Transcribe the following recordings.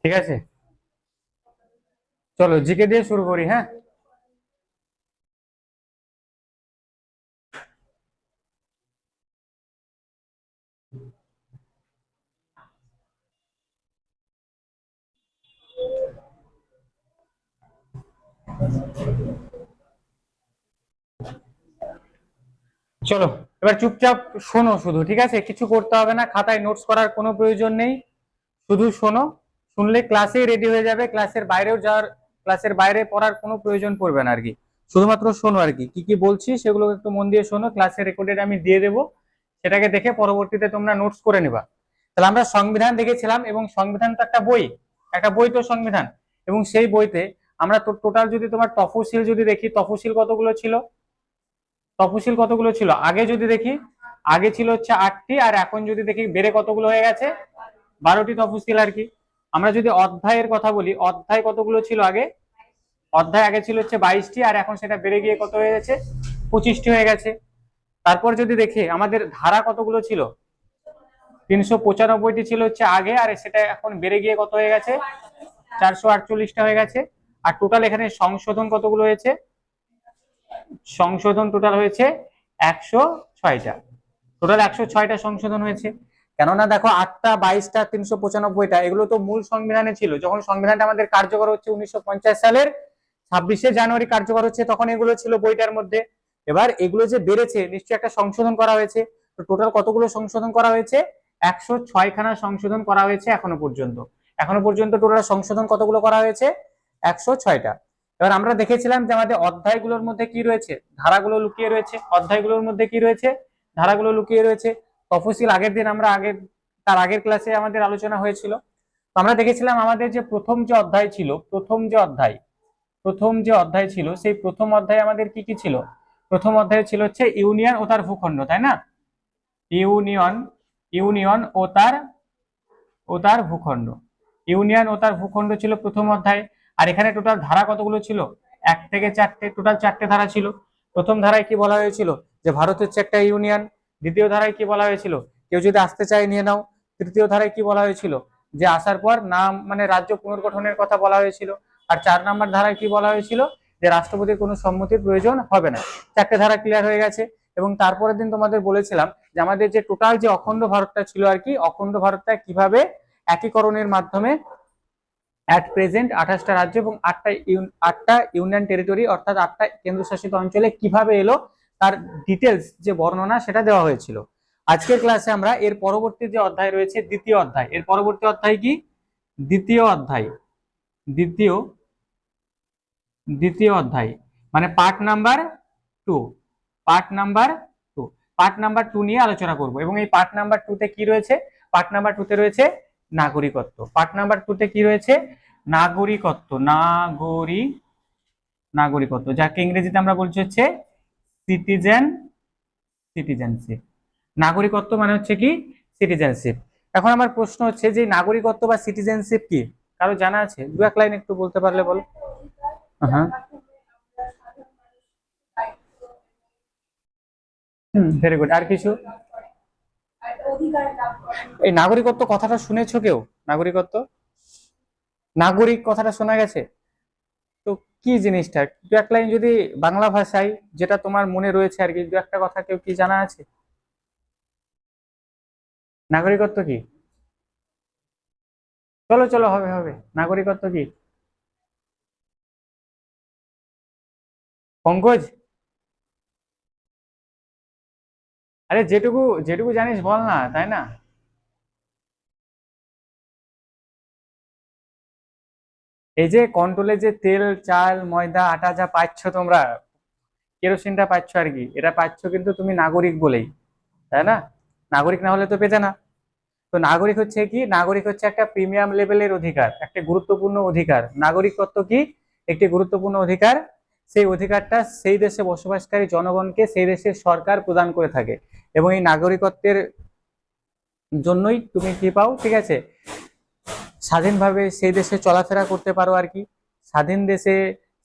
ঠিক আছে, চলো জিকে দিয়ে শুরু করি। হ্যাঁ, চলো এবার চুপচাপ শোনো শুধু, ঠিক আছে? কিছু করতে হবে না, খাতায় নোটস করার কোনো প্রয়োজন নেই, শুধু শোনো। শুনলে ক্লাসেই রেডি হয়ে যাবে, ক্লাসের বাইরেও যাওয়ার, ক্লাসের বাইরে পড়ার কোনো প্রয়োজন পড়বে না আর কি। শুধুমাত্র শোনো আর কি, কি কি বলছি সেগুলো একটু মন দিয়ে শোনো, ক্লাসে রেকর্ডেড আমি দিয়ে দেবো, সেটাকে দেখে পরবর্তীতে তোমরা নোটস করে নেবা। তাহলে আমরা সংবিধান দেখেছিলাম, এবং সংবিধান তো একটা বই, একটা বই তো সংবিধান। এবং সেই বইতে আমরা তো টোটাল যদি তোমার তফসিল যদি দেখি, তফসিল কতগুলো ছিল? তফসিল কতগুলো ছিল আগে যদি দেখি, আগে ছিল হচ্ছে 8টি, আর এখন যদি দেখি বেড়ে কতগুলো হয়ে গেছে, 12টি তফসিল আর কি। আমরা যদি অধ্যায়ের কথা বলি, অধ্যায় কতগুলো ছিল আগে? অধ্যায় আগে ছিল হচ্ছে 22টি, আর এখন সেটা বেড়ে গিয়ে কত হয়ে গেছে? 25টি হয়ে গেছে। তারপর যদি দেখি আমাদের ধারা কতগুলো ছিল, 395টি ছিল হচ্ছে আগে, আর সেটা এখন বেড়ে গিয়ে কত হয়ে গেছে? 448টা হয়ে গেছে। আর টোটাল এখানে সংশোধন কতগুলো হয়েছে? সংশোধন টোটাল হয়েছে 106টা। টোটাল 106টা সংশোধন হয়েছে। কেননা দেখো, 8টা, 22টা, 395টা এগুলো তো মূল সংবিধানে ছিল। যখন সংবিধানটা আমাদের কার্যকর হচ্ছে 1950 সালের 26শে জানুয়ারি কার্যকর হচ্ছে, তখন এগুলো ছিল বইটার মধ্যে। এবার এগুলো যে বেড়েছে, নিশ্চয়ই একটা সংশোধন করা হয়েছে। তো টোটাল কতগুলো সংশোধন করা হয়েছে? 106খানা সংশোধন করা হয়েছে এখনো পর্যন্ত। এখনো পর্যন্ত টোটাল সংশোধন কতগুলো করা হয়েছে? 106টা। এবার আমরা দেখেছিলাম যে আমাদের অধ্যায়গুলোর মধ্যে কি রয়েছে? ধারাগুলো লুকিয়ে রয়েছে। অধ্যায়গুলোর মধ্যে কি রয়েছে? ধারাগুলো লুকিয়ে রয়েছে। তফসিল আগের দিন আমরা তার আগের ক্লাসে আমাদের আলোচনা হয়েছিল। তো আমরা দেখেছিলাম আমাদের যে প্রথম যে অধ্যায় ছিল, প্রথম যে অধ্যায় ছিল, সেই প্রথম অধ্যায়ে আমাদের কি কি ছিল? প্রথম অধ্যায় ছিল হচ্ছে ইউনিয়ন ও তার ভূখণ্ড, তাই না? ইউনিয়ন, ইউনিয়ন ও তার ভূখণ্ড, ইউনিয়ন ও তার ভূখণ্ড ছিল প্রথম অধ্যায়। আর এখানে টোটাল ধারা কতগুলো ছিল? 1 থেকে 4টে, টোটাল 4টে ধারা ছিল। প্রথম ধারায় কি বলা হয়েছিল? যে ভারত হচ্ছে একটা ইউনিয়ন। দ্বিতীয় ধারায় কি বলা হয়েছিল? কেউ যদি আসতে চায় নিয়ে নাও। তৃতীয় ধারায় কি বলা হয়েছিল? যে আসার পর নাম মানে রাজ্য পুনর্গঠনের কথা বলা হয়েছিল। আর 4 নম্বর ধারায় কি বলা হয়েছিল? যে রাষ্ট্রপতির কোনো সম্মতির প্রয়োজন হবে না। 4টে ধারা ক্লিয়ার হয়ে গেছে। এবং তারপরের দিন তোমাদের বলেছিলাম যে আমাদের যে টোটাল যে অখণ্ড ভারতটা ছিল আর কি, অখণ্ড ভারতটা কিভাবে একীকরণের মাধ্যমে অ্যাট প্রেজেন্ট 28টা রাজ্য এবং 8টা ইউনিয়ন টেরিটরি, অর্থাৎ 8টা কেন্দ্রশাসিত অঞ্চলে কিভাবে এলো, তার ডিটেলস যে বর্ণনা সেটা দেওয়া হয়েছিল। আজকের ক্লাসে আমরা এর পরবর্তী যে অধ্যায় রয়েছে, দ্বিতীয় অধ্যায়, এর পরবর্তী অধ্যায় কি? দ্বিতীয় অধ্যায়। দ্বিতীয় দ্বিতীয় অধ্যায় মানে part number 2। Part number 2, part number 2 নিয়ে আলোচনা করব। এবং এই পার্ট নাম্বার 2তে কি রয়েছে? পার্ট নাম্বার 2তে রয়েছে নাগরিকত্ব। পার্ট নাম্বার 2তে কি রয়েছে? নাগরিকত্ব। নাগরিকত্ব, যাকে ইংরেজিতে আমরা বলছি হচ্ছে সিটিজেনশিপ। নাগরিকত্ব মানে হচ্ছে কি? সিটিজেনশিপ। এখন আমার প্রশ্ন হচ্ছে যে নাগরিকত্ব বা সিটিজেনশিপ কি? কারো জানা আছে? 2 এক লাইন একটু বলতে পারলে বলো। হ্যাঁ, ভেরি গুড। আর কিছু? এই নাগরিকত্ব কথাটা শুনেছো কেউ? নাগরিকত্ব, নাগরিক কথাটা শোনা গেছে? তো কি জিনিসটা? 2 এক লাইন যদি বাংলা ভাষায়, যেটা তোমার মনে রয়েছে আর কি, 2 একটা কথা কেউ কি জানা আছে? নাগরিকত্ব কি? চলো চলো, হবে হবে। নাগরিকত্ব কি? পঙ্কজ, আরে যেটুকু যেটুকু জানিস বল না, তাই না? এই যে কন্ট্রোলে যে তেল, চাল, ময়দা, আটা যা পাচ্ছ তোমরা, কেরোসিনটা পাচ্ছ আর কি, এটা পাচ্ছ কিন্তু তুমি নাগরিক বলেই, তাই না? নাগরিক না হলে তো পেতে না। তো নাগরিক হচ্ছে কি? নাগরিক হচ্ছে একটা প্রিমিয়াম লেভেলের অধিকার, একটা গুরুত্বপূর্ণ অধিকার। নাগরিকত্ব কি? একটি গুরুত্বপূর্ণ অধিকার। সেই অধিকারটা সেই দেশে বসবাসকারী জনগণকে সেই দেশের সরকার প্রদান করে থাকে। এবং এই নাগরিকত্বের জন্যই তুমি কি পাও, ঠিক আছে, স্বাধীনভাবে সেই দেশে চলাফেরা করতে পারো আর কি। স্বাধীন দেশে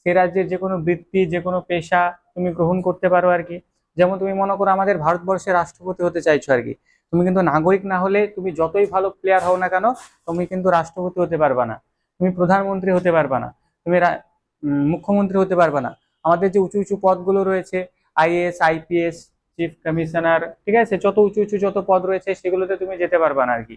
সে রাজ্যের যে কোনো বৃত্তি, যে কোনো পেশা তুমি গ্রহণ করতে পারো আর কি। যেমন তুমি মনে করো আমাদের ভারতবর্ষের রাষ্ট্রপতি হতে চাইছো আর কি, তুমি কিন্তু নাগরিক না হলে তুমি যতই ভালো প্লেয়ার হও না কেন, তুমি কিন্তু রাষ্ট্রপতি হতে পারবা না, তুমি প্রধানমন্ত্রী হতে পারবা না, তুমি মুখ্যমন্ত্রী হতে পারবা না। আমাদের যে উঁচু উঁচু পদগুলো রয়েছে, আইএএস, আইপিএস, চিফ কমিশনার, ঠিক আছে, যত উঁচু উঁচু যত পদ রয়েছে সেগুলোতে তুমি যেতে পারবা না আর কি।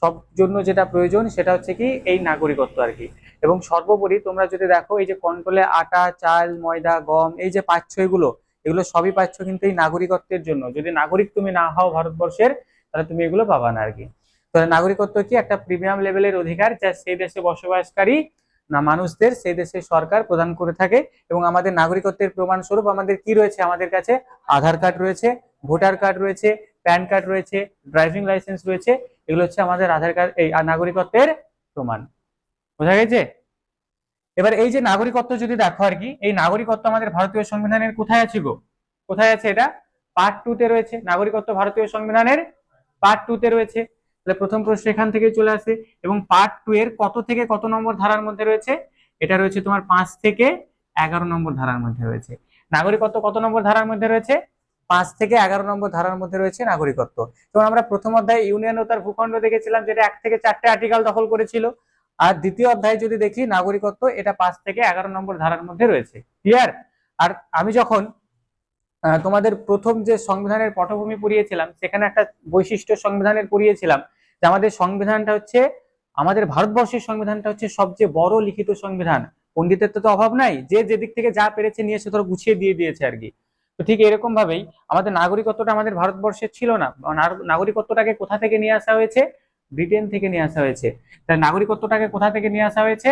সব জন্য যেটা প্রয়োজন সেটা হচ্ছে কি এই নাগরিকত্ব আর কি। এবং সর্বোপরি তোমরা যদি দেখো, এই যে কন্ট্রোলে আটা, চাল, ময়দা, গম, এই যে পাচ্ছ এগুলো, এগুলো সবই পাচ্ছ কিন্তু এই নাগরিকত্বের জন্য। যদি নাগরিক তুমি না হও ভারতবর্ষের, তাহলে তুমি এগুলো পাবা না আর কি। তাহলে নাগরিকত্ব কি একটা প্রিমিয়াম লেভেলের অধিকার, যা সেই দেশে বসবাসকারী না মানুষদের সেই দেশের সরকার প্রদান করে থাকে। এবং আমাদের নাগরিকত্বের প্রমাণস্বরূপ আমাদের কি রয়েছে, আমাদের কাছে আধার কার্ড রয়েছে, ভোটার কার্ড রয়েছে, প্যান কার্ড রয়েছে, ড্রাইভিং লাইসেন্স রয়েছে। এগুলো হচ্ছে আমাদের আধার কার্ড, এই নাগরিকত্বের প্রমাণ। বোঝা গেছে? এবার এই যে নাগরিকত্ব যদি দেখো আর কি, এই নাগরিকত্ব আমাদের ভারতীয় সংবিধানের কোথায় আছে গো? কোথায় আছে? এটা পার্ট 2 তে রয়েছে। নাগরিকত্ব ভারতীয় সংবিধানের পার্ট 2 তে রয়েছে। তাহলে প্রথম প্রশ্ন এখান থেকে চলে আসে। এবং পার্ট 2 এর কত থেকে কত নম্বর ধারার মধ্যে রয়েছে? এটা রয়েছে তোমার 5 থেকে 11 নম্বর ধারার মধ্যে রয়েছে। নাগরিকত্ব কত নম্বর ধারার মধ্যে রয়েছে? 5 থেকে 11 নম্বর ধারার মধ্যে রয়েছে নাগরিকত্ব। তো আমরা প্রথম অধ্যায়ে ইউনিয়ন ও তার ভূখণ্ড দেখেছিলাম, যেটা 1 থেকে 4টে আর্টিকেল দখল করেছিল। আর দ্বিতীয় অধ্যায়ে যদি দেখি নাগরিকত্ব, এটা 5 থেকে 11 নম্বর ধারার মধ্যে রয়েছে। ক্লিয়ার? আর আমি যখন তোমাদের প্রথম যে সংবিধানের পটভূমি পড়িয়েছিলাম, সেখানে একটা বৈশিষ্ট্য সংবিধানের পড়িয়েছিলাম, যে আমাদের সংবিধানটা হচ্ছে, আমাদের ভারতবর্ষের সংবিধানটা হচ্ছে সবচেয়ে বড় লিখিত সংবিধান। পণ্ডিতের তো অভাব নাই, যে যেদিক থেকে যা পেরেছে নিয়ে এসে ধরো গুছিয়ে দিয়ে দিয়েছে আর কি। তো ঠিক এরকম ভাবেই আমাদের নাগরিকত্বটা আমাদের ভারতবর্ষের ছিল না। নাগরিকত্বটাকে কোথা থেকে নিয়ে আসা হয়েছে? ব্রিটেন থেকে নিয়ে আসা হয়েছে। তাই নাগরিকত্বটাকে কোথা থেকে নিয়ে আসা হয়েছে?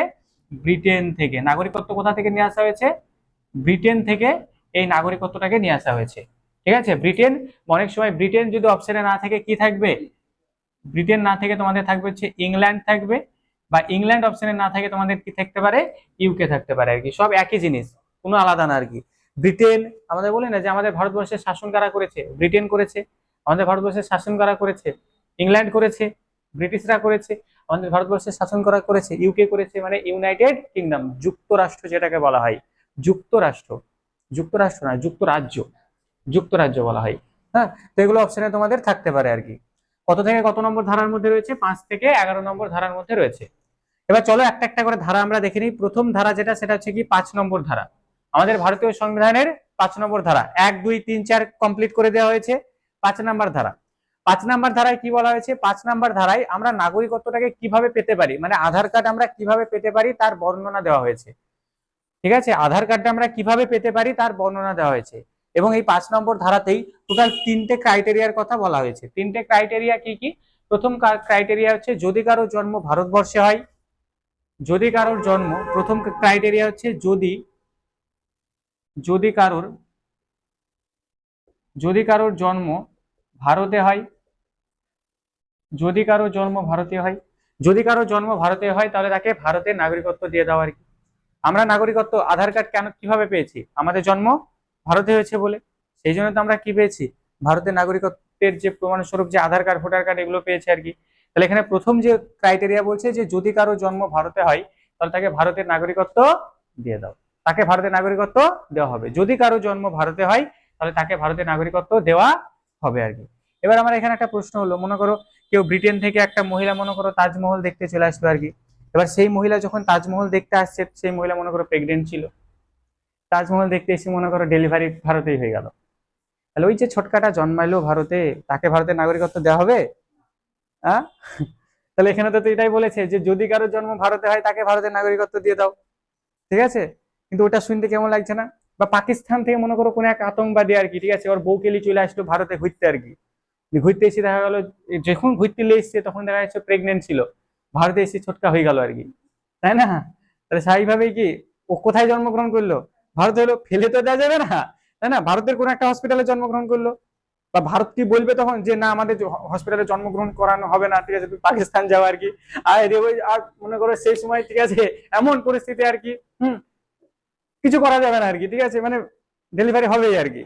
ব্রিটেন থেকে। নাগরিকত্ব কোথা থেকে নিয়ে আসা হয়েছে? ব্রিটেন থেকে এই নাগরিকত্বটাকে নিয়ে আসা হয়েছে। ঠিক আছে? ব্রিটেন, অনেক সময় ব্রিটেন যদি অপশনে না থাকে কি থাকবে? ব্রিটেন না থেকে তোমাদের থাকবে হচ্ছে ইংল্যান্ড থাকবে, বা ইংল্যান্ড অপশনে না থাকে তোমাদের কি থাকতে পারে? ইউকে থাকতে পারে আর কি। সব একই জিনিস, কোনো আলাদা না আর কি। ব্রিটেন, আমাদের বলি না যে আমাদের ভারতবর্ষের শাসন কারা করেছে? ব্রিটেন করেছে। আমাদের ভারতবর্ষের শাসন কারা করেছে? ইংল্যান্ড করেছে, ব্রিটিশরা করেছে। আমাদের ভারতবর্ষের শাসন করা করেছে ইউকে করেছে, মানে ইউনাইটেড কিংডম, যুক্তরাষ্ট্র যেটাকে বলা হয়। যুক্তরাষ্ট্র, যুক্তরাষ্ট্র না, যুক্তরাজ্য, যুক্তরাজ্য বলা হয়। হ্যাঁ, তো এগুলো অপশনে তোমাদের থাকতে পারে আর কি। কত থেকে কত নম্বর ধারার মধ্যে রয়েছে? 5 থেকে 11 নম্বর ধারার মধ্যে রয়েছে। এবার চলো একটা একটা করে ধারা আমরা দেখে নিই। প্রথম ধারা যেটা, সেটা হচ্ছে কি 5 নম্বর ধারা। আমাদের ভারতীয় সংবিধানের 5 নম্বর ধারা, 1 2 3 4 কমপ্লিট করে দেওয়া হয়েছে। 5 নম্বর ধারা, 5 নম্বর ধারায় কি বলা হয়েছে? 5 নম্বর ধারায় আমরা নাগরিকত্বটাকে কিভাবে পেতে পারি, মানে আধার কার্ড আমরা কিভাবে পেতে পারি তার বর্ণনা দেওয়া হয়েছে। ঠিক আছে? আধার কার্ডটা আমরা কিভাবে পেতে পারি তার বর্ণনা দেওয়া হয়েছে। এবং এই 5 নম্বর ধারাতেই টোটাল 3টে ক্রাইটেরিয়ার কথা বলা হয়েছে। 3টে ক্রাইটেরিয়া কি কি? প্রথম ক্রাইটেরিয়া হচ্ছে যদি কারো জন্ম ভারতবর্ষে হয়। যদি কারোর জন্ম, প্রথম ক্রাইটেরিয়া হচ্ছে যদি, যদি কারোর, যদি কারোর জন্ম ভারতে হয়, যদি কারোর জন্ম ভারতে হয়, যদি কারোর জন্ম ভারতে হয় তাহলে তাকে ভারতের নাগরিকত্ব দিয়ে দেওয়া আর কি। আমরা নাগরিকত্ব আধার কার্ড কেন কিভাবে পেয়েছি? আমাদের জন্ম ভারতে হয়েছে বলে, সেই জন্য তো আমরা কি পেয়েছি? ভারতের নাগরিকত্বের যে প্রমাণস্বরূপ যে আধার কার্ড, ভোটার কার্ড, এগুলো পেয়েছি আর কি। তাহলে এখানে প্রথম যে ক্রাইটেরিয়া বলছে যে যদি কারো জন্ম ভারতে হয় তাহলে তাকে ভারতের নাগরিকত্ব দিয়ে দাও, তাকে ভারতের নাগরিকত্ব দেওয়া হবে। যদি কারো জন্ম ভারতে হয় তাহলে তাকে ভারতের নাগরিকত্ব দেওয়া হবে আর কি। এবার আমার এখানে একটা প্রশ্ন হলো, মনে করো কেউ ব্রিটেন থেকে একটা মহিলা মনে করো তাজমহল দেখতে চলে আসলো আর কি। এবার সেই মহিলা যখন তাজমহল দেখতে আসছে, সেই মহিলা মনে করো প্রেগনেন্ট ছিল। তাজমহল দেখতে এসে মনে করো ডেলিভারি ভারতেই হয়ে গেল। তাহলে ওই যে ছোটকাটা জন্মাইলো ভারতে, তাকে ভারতের নাগরিকত্ব দেওয়া হবে? হ্যাঁ? তাহলে এখানে তো এটাই বলেছে যে যদি কারোর জন্ম ভারতে হয় তাকে ভারতের নাগরিকত্ব দিয়ে দাও। ঠিক আছে? কিন্তু ওটা শুনতে কেমন লাগছে না? বা পাকিস্তান থেকে মনে করো কোন এক আতঙ্কবাদী আর কি, ঠিক আছে, ওর বউকে নিয়ে চলে আসলো ভারতে ঘুরতে আর কি। ঘুরতে এসে দেখা গেল, যখন ঘুরতে এসছে তখন দেখা যাচ্ছে প্রেগনেন্ট ছিল, ভারতে এসে ছোটকা হয়ে গেল আর কি। তাই না? তাহলে স্বাভাবিকভাবেই কি ও কোথায় জন্মগ্রহণ করলো? ভারতে হলো, ফেলে তো দেওয়া যাবে না, তাই না? ভারতের কোন একটা হসপিটালে জন্মগ্রহণ করলো, বা ভারত কি বলবে তখন যে না আমাদের হসপিটালে জন্মগ্রহণ করানো হবে না, ঠিক আছে, তুমি পাকিস্তান যাও আর কি। আর মনে করো সেই সময়, ঠিক আছে, এমন পরিস্থিতি আর কি, কিছু করা যাবে না আর কি, ঠিক আছে, মানে ডেলিভারি হবেই আর কি।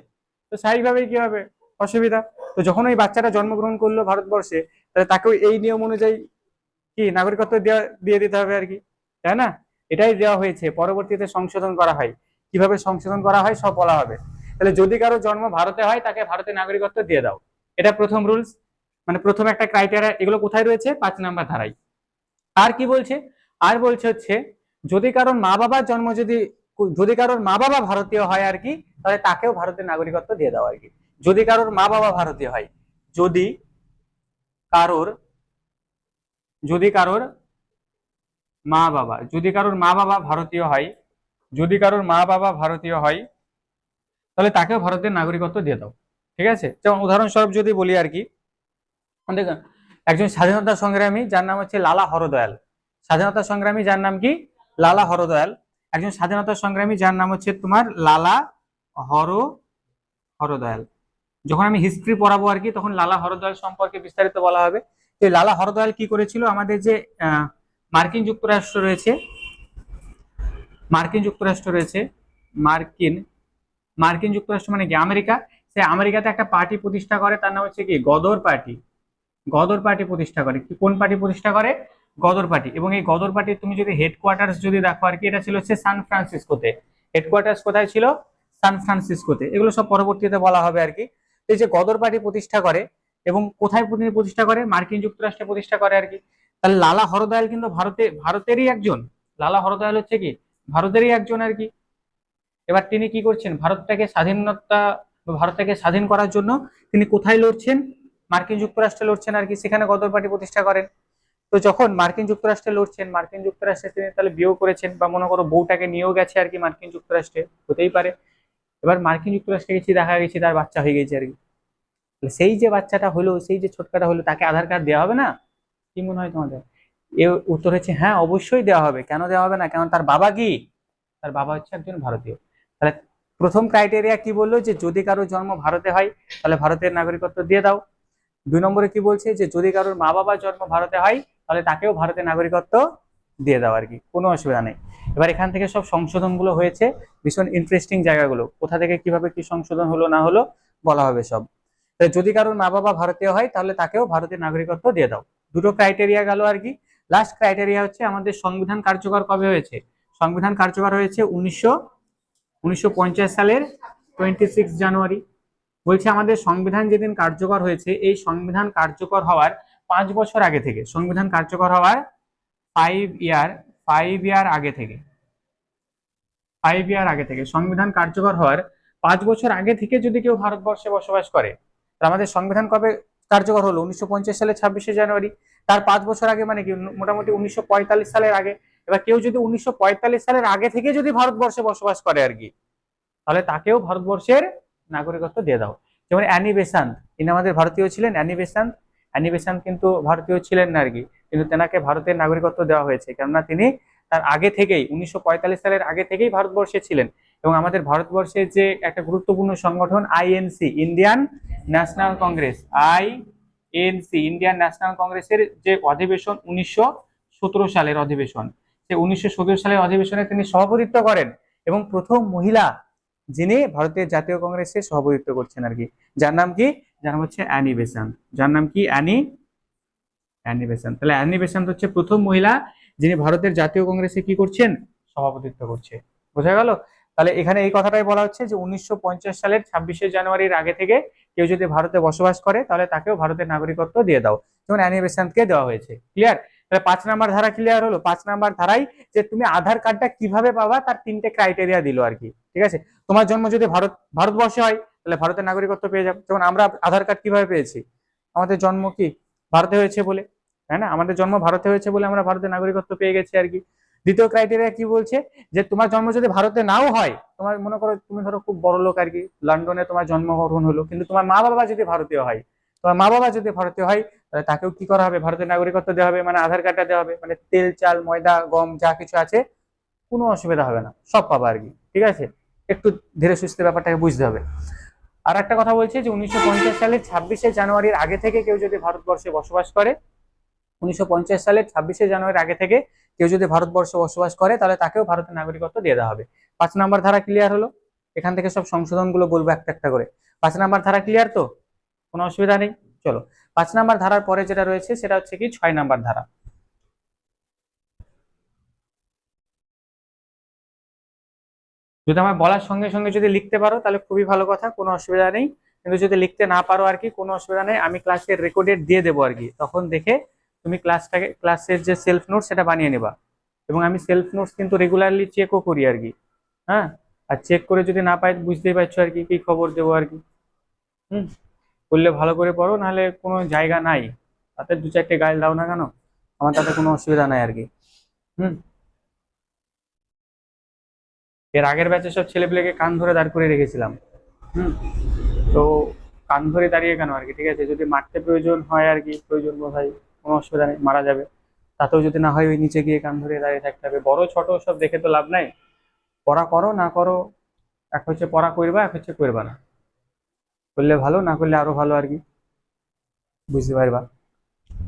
তো স্বাভাবিকভাবেই কি হবে? অসুবিধা। তো যখন ওই বাচ্চাটা জন্মগ্রহণ করলো ভারতবর্ষে, তাহলে তাকেও এই নিয়ম অনুযায়ী কি নাগরিকত্ব দিয়ে দিতে হবে আর কি, তাই না? এটাই দেওয়া হয়েছে, পরবর্তীতে সংশোধন করা হয়। কিভাবে সংশোধন করা হয় সব বলা হবে। তাহলে যদি কারো জন্ম ভারতে হয় তাকে ভারতের নাগরিকত্ব দিয়ে দাও, এটা প্রথম রুলস। মানে প্রথম একটা ক্রাইটেরিয়া, এগুলো কোথায় রয়েছে? 5 নম্বর ধারায়। আর কি বলছে? আর বলছে হচ্ছে যদি কারোর মা বাবার জন্ম যদি কারোর মা বাবা ভারতীয় হয় আর কি, তাহলে তাকেও ভারতের নাগরিকত্ব দিয়ে দাও আর কি। যদি কারোর মা বাবা ভারতীয় হয়, যদি কারোর যদি কারোর যদি কারোর মা বাবা ভারতীয় হয়, যদি কারোর মা বাবা ভারতীয় হয়, তাহলে তাকেও ভারতের নাগরিকত্ব দিয়ে দাও। ঠিক আছে, যেমন উদাহরণস্বরূপ যদি বলি আর কি, দেখুন একজন স্বাধীনতা সংগ্রামী যার নাম হচ্ছে লালা হরদয়াল। স্বাধীনতা সংগ্রামী যার নাম কি? লালা হরদয়াল। একজন স্বাধীনতা সংগ্রামী যার নাম হচ্ছে তোমার লালা হর হরদয়াল। যখন আমি হিস্ট্রি পড়াবো আর কি, তখন লালা হরদয়াল সম্পর্কে বিস্তারিত বলা হবে। যে লালা হরদয়াল কি করেছিল, আমাদের যে মার্কিন যুক্তরাষ্ট্র রয়েছে, মার্কিন যুক্তরাষ্ট্র রয়েছে, মার্কিন মার্কিন যুক্তরাষ্ট্র মানে কি আমেরিকা, সে আমেরিকাতে একটা পার্টি প্রতিষ্ঠা করে, তার নাম হচ্ছে কি গদর পার্টি। গদর পার্টি প্রতিষ্ঠা করে। কি কোন পার্টি প্রতিষ্ঠা করে? গদর পার্টি। এবং এই গদর পার্টির তুমি যদি হেডকোয়ার্টার যদি দেখো আর কি, এটা ছিল হচ্ছে সান ফ্রান্সিসকোতে। হেডকোয়ার্টার কোথায় ছিল? সান ফ্রান্সিসকোতে। এগুলো সব পরবর্তীতে বলা হবে আর কি। এই যে গদর পার্টি প্রতিষ্ঠা করে, এবং কোথায় প্রতিষ্ঠা করে? মার্কিন যুক্তরাষ্ট্রে প্রতিষ্ঠা করে আর কি। তাহলে লালা হরদয়াল কিন্তু ভারতেরই একজন। লালা হরদয়াল হচ্ছে কি ভারতেরই একজন আর কি। এবার তিনি কি করছেন? ভারতটাকে স্বাধীন করার জন্য তিনি কোথায় লড়ছেন? মার্কিন যুক্তরাষ্ট্রে লড়ছেন আর কি, সেখানে গদর পার্টি প্রতিষ্ঠা করেন। তো যখন মার্কিন যুক্তরাষ্ট্রে লড়ছেন, মার্কিন যুক্তরাষ্ট্রে তিনি তাহলে বিয়েও করেছেন, বা মনে করো বউটাকে নিয়েও গেছে আর কি মার্কিন যুক্তরাষ্ট্রে, হতেই পারে। এবার মার্কিন যুক্তরাষ্ট্রে গেছি, দেখা গেছে তার বাচ্চা হয়ে গেছে আর কি। সেই যে বাচ্চাটা হলো, সেই যে ছোটকাটা হলো, তাকে আধার কার্ড দেওয়া হবে না? কি মনে হয় তোমাদের? এর উত্তর হচ্ছে হ্যাঁ, অবশ্যই দেওয়া হবে। কেন দেওয়া হবে না? কারণ তার বাবা কি? তার বাবা হচ্ছে একজন ভারতীয়। তাহলে প্রথম ক্রাইটেরিয়া কি বললো? যে যদি কারো জন্ম ভারতে হয়, তাহলে ভারতের নাগরিকত্ব দিয়ে দাও। 2 নম্বরে কি বলছে? যে যদি কারোর মা বাবার জন্ম ভারতে হয়, তাহলে তাকেও ভারতের নাগরিকত্ব দিয়ে দাও আর কি, কোনো অসুবিধা নেই। এবার এখান থেকে সব সংশোধনগুলো হয়েছে, ভীষণ ইন্টারেস্টিং জায়গাগুলো, কোথা থেকে কিভাবে কি সংশোধন হলো না হলো বলা হবে সব। যদি কারোর মা বাবা ভারতীয় হয়, তাহলে তাকেও ভারতের নাগরিকত্ব দিয়ে দাও। দুটো ক্রাইটেরিয়া গেল আর কি। লাস্ট ক্রাইটেরিয়া হচ্ছে আমাদের সংবিধান কার্যকর কবে হয়েছে? সংবিধান কার্যকর হয়েছে 1950 সালের 26 জানুয়ারি। বলছে আমাদের সংবিধান যেদিন কার্যকর হয়েছে, এই সংবিধান কার্যকর হওয়ার 5 বছর আগে থেকে, সংবিধান কার্যকর হওয়ার 5 ইয়ার আগে থেকে, 5 ইয়ার আগে থেকে, সংবিধান কার্যকর হওয়ার 5 বছর আগে থেকে যদি কেউ ভারতবর্ষে বসবাস করে, আমাদের সংবিধান কবে কার্যকর হলো? 1950 সালের 26 জানুয়ারি। তার 5 বছর আগে মানে কি মোটামুটি 1945 সালের আগে। এবার কেউ যদি 1945 সালের আগে থেকে যদি ভারতবর্ষে বসবাস করে আর কি, তাহলে তাকেও ভারতবর্ষের নাগরিকত্ব দিয়ে দাও। যেমন অ্যানি বেসান্ত, তিনি আমাদের ভারতীয় ছিলেন। অ্যানি বেসান্ত কিন্তু ভারতীয় ছিলেন না আর কি, কিন্তু তেনাকে ভারতের নাগরিকত্ব দেওয়া হয়েছে, কেননা তিনি তার আগে থেকেই 1945 সালের আগে থেকেই ভারতবর্ষে ছিলেন। এবং আমাদের ভারতবর্ষের যে একটা গুরুত্বপূর্ণ সংগঠন INC, Indian national Congress, Indian national কংগ্রেসের যে অধিবেশন 1917 সালের অধিবেশন, সেই 1917 সালের অধিবেশনে তিনি সভাপতিত্ব করেন, এবং প্রথম মহিলা যিনি ভারতের জাতীয় কংগ্রেসের সভাপতিত্ব করছেন আর কি, যার নাম কি? যার নাম হচ্ছে অ্যানি বেসান্ত। যার নাম কি? Annie Besant. তাহলে অ্যানি বেসান্ত হচ্ছে প্রথম মহিলা যিনি ভারতের জাতীয় কংগ্রেসে কি করছেন? সভাপতিত্ব করছে। বোঝা গেল? তাহলে এখানে এই কথাটাই বলা হচ্ছে যে 1950 সালের 26 জানুয়ারির আগে থেকে কেউ যদি ভারতে বসবাস করে, তাহলে তাকেও ভারতের নাগরিকত্ব দিয়ে দাও, যেমন অ্যানি বেসান্তকে দেওয়া হয়েছে। ক্লিয়ার? তাহলে 5 নম্বর ধারা ক্লিয়ার হলো। 5 নম্বর ধারায় যে তুমি আধার কার্ডটা কিভাবে পাবা, তার 3টে ক্রাইটেরিয়া দিল আর কি। ঠিক আছে, তোমার জন্ম যদি ভারতবর্ষে হয়, তাহলে ভারতের নাগরিকত্ব পেয়ে যাবে। যেমন আমরা আধার কার্ড কিভাবে পেয়েছি? আমাদের জন্ম কি ভারতে হয়েছে বলে, তাই না? আমাদের জন্ম ভারতে হয়েছে বলে আমরা ভারতের নাগরিকত্ব পেয়ে গেছি আর কি। দ্বিতীয় ক্রাইটেরিয়া কি বলছে? যে তোমার জন্ম যদি ভারতে নাও হয়, তোমার মনে করো তুমি ধরো খুব বড় লোক আর কি, লন্ডনে তোমার জন্মগ্রহণ হলো, কিন্তু তোমার মা বাবা যদি ভারতীয় হয়, তাহলে তাকেও কি করা হবে? ভারতের নাগরিকত্ব দেওয়া হবে, মানে আধার কার্ডটা দেওয়া হবে, মানে তেল চাল ময়দা গম যা কিছু আছে কোনো অসুবিধা হবে না, সব পাবা আর কি। ঠিক আছে, একটু ধীরে সুস্থে ব্যাপারটাকে বুঝতে হবে। আর একটা কথা বলছে যে 1950 সালের 26 জানুয়ারির আগে থেকে কেউ যদি ভারতবর্ষে বসবাস করে, 1950 সালের 26 জানুয়ারির আগে থেকে কেউ যদি ভারতবর্ষে বসবাস করে, তাহলে তাকেও ভারতের নাগরিকত্ব দিয়ে দেওয়া হবে। 5 নম্বর ধারা ক্লিয়ার হলো। এখান থেকে সব সংশোধন গুলো বলবো একটা একটা করে। 5 নম্বর ধারা ক্লিয়ার তো? কোনো অসুবিধা নেই। চলো, 5 নম্বর ধারার পরে যেটা রয়েছে সেটা হচ্ছে কি 6 নম্বর ধারা। যদি আমার বলার সঙ্গে সঙ্গে যদি লিখতে পারো, তাহলে খুবই ভালো কথা, কোনো অসুবিধা নেই। কিন্তু যদি লিখতে না পারো আর কি কোনো অসুবিধা নেই, আমি ক্লাসের রেকর্ডেড দিয়ে দেবো আর কি, তখন দেখে তুমি ক্লাসের যে সেলফ নোট সেটা বানিয়ে নেবা। এবং আমি সেলফ নোটস কিন্তু রেগুলারলি চেকও করি আর কি। হ্যাঁ, আর চেক করে যদি না পাই বুঝতেই পারছো আর কি কি খবর দেবো আর কি। হুম, করলে ভালো করে পড়ো, নাহলে কোনো জায়গা নাই, তাতে দু চারটে গাইল দাও না কেন, আমার তাতে কোনো অসুবিধা নাই আর কি। হুম, এর আগের ব্যাচে সব ছেলেপেলেকে কান ধরে দাঁড় করে রেখেছিলাম। হুম, তো কান ধরে দাঁড়িয়ে কেন আর কি, ঠিক আছে, যদি মারতে প্রয়োজন হয় আর কি, প্রয়োজন বোধ হয়, কোনো অসুবিধা নেই, মারা যাবে। তাতেও যদি না হয় ওই নিচে গিয়ে কান ধরে দাঁড়িয়ে থাকতে হবে, বড় ছোট সব দেখে তো লাভ নাই। পড়া করো না করো, এক হচ্ছে পড়া করবা, এক হচ্ছে করবা না, করলে ভালো, না করলে আরো ভালো আর কি, বুঝতে পারবা।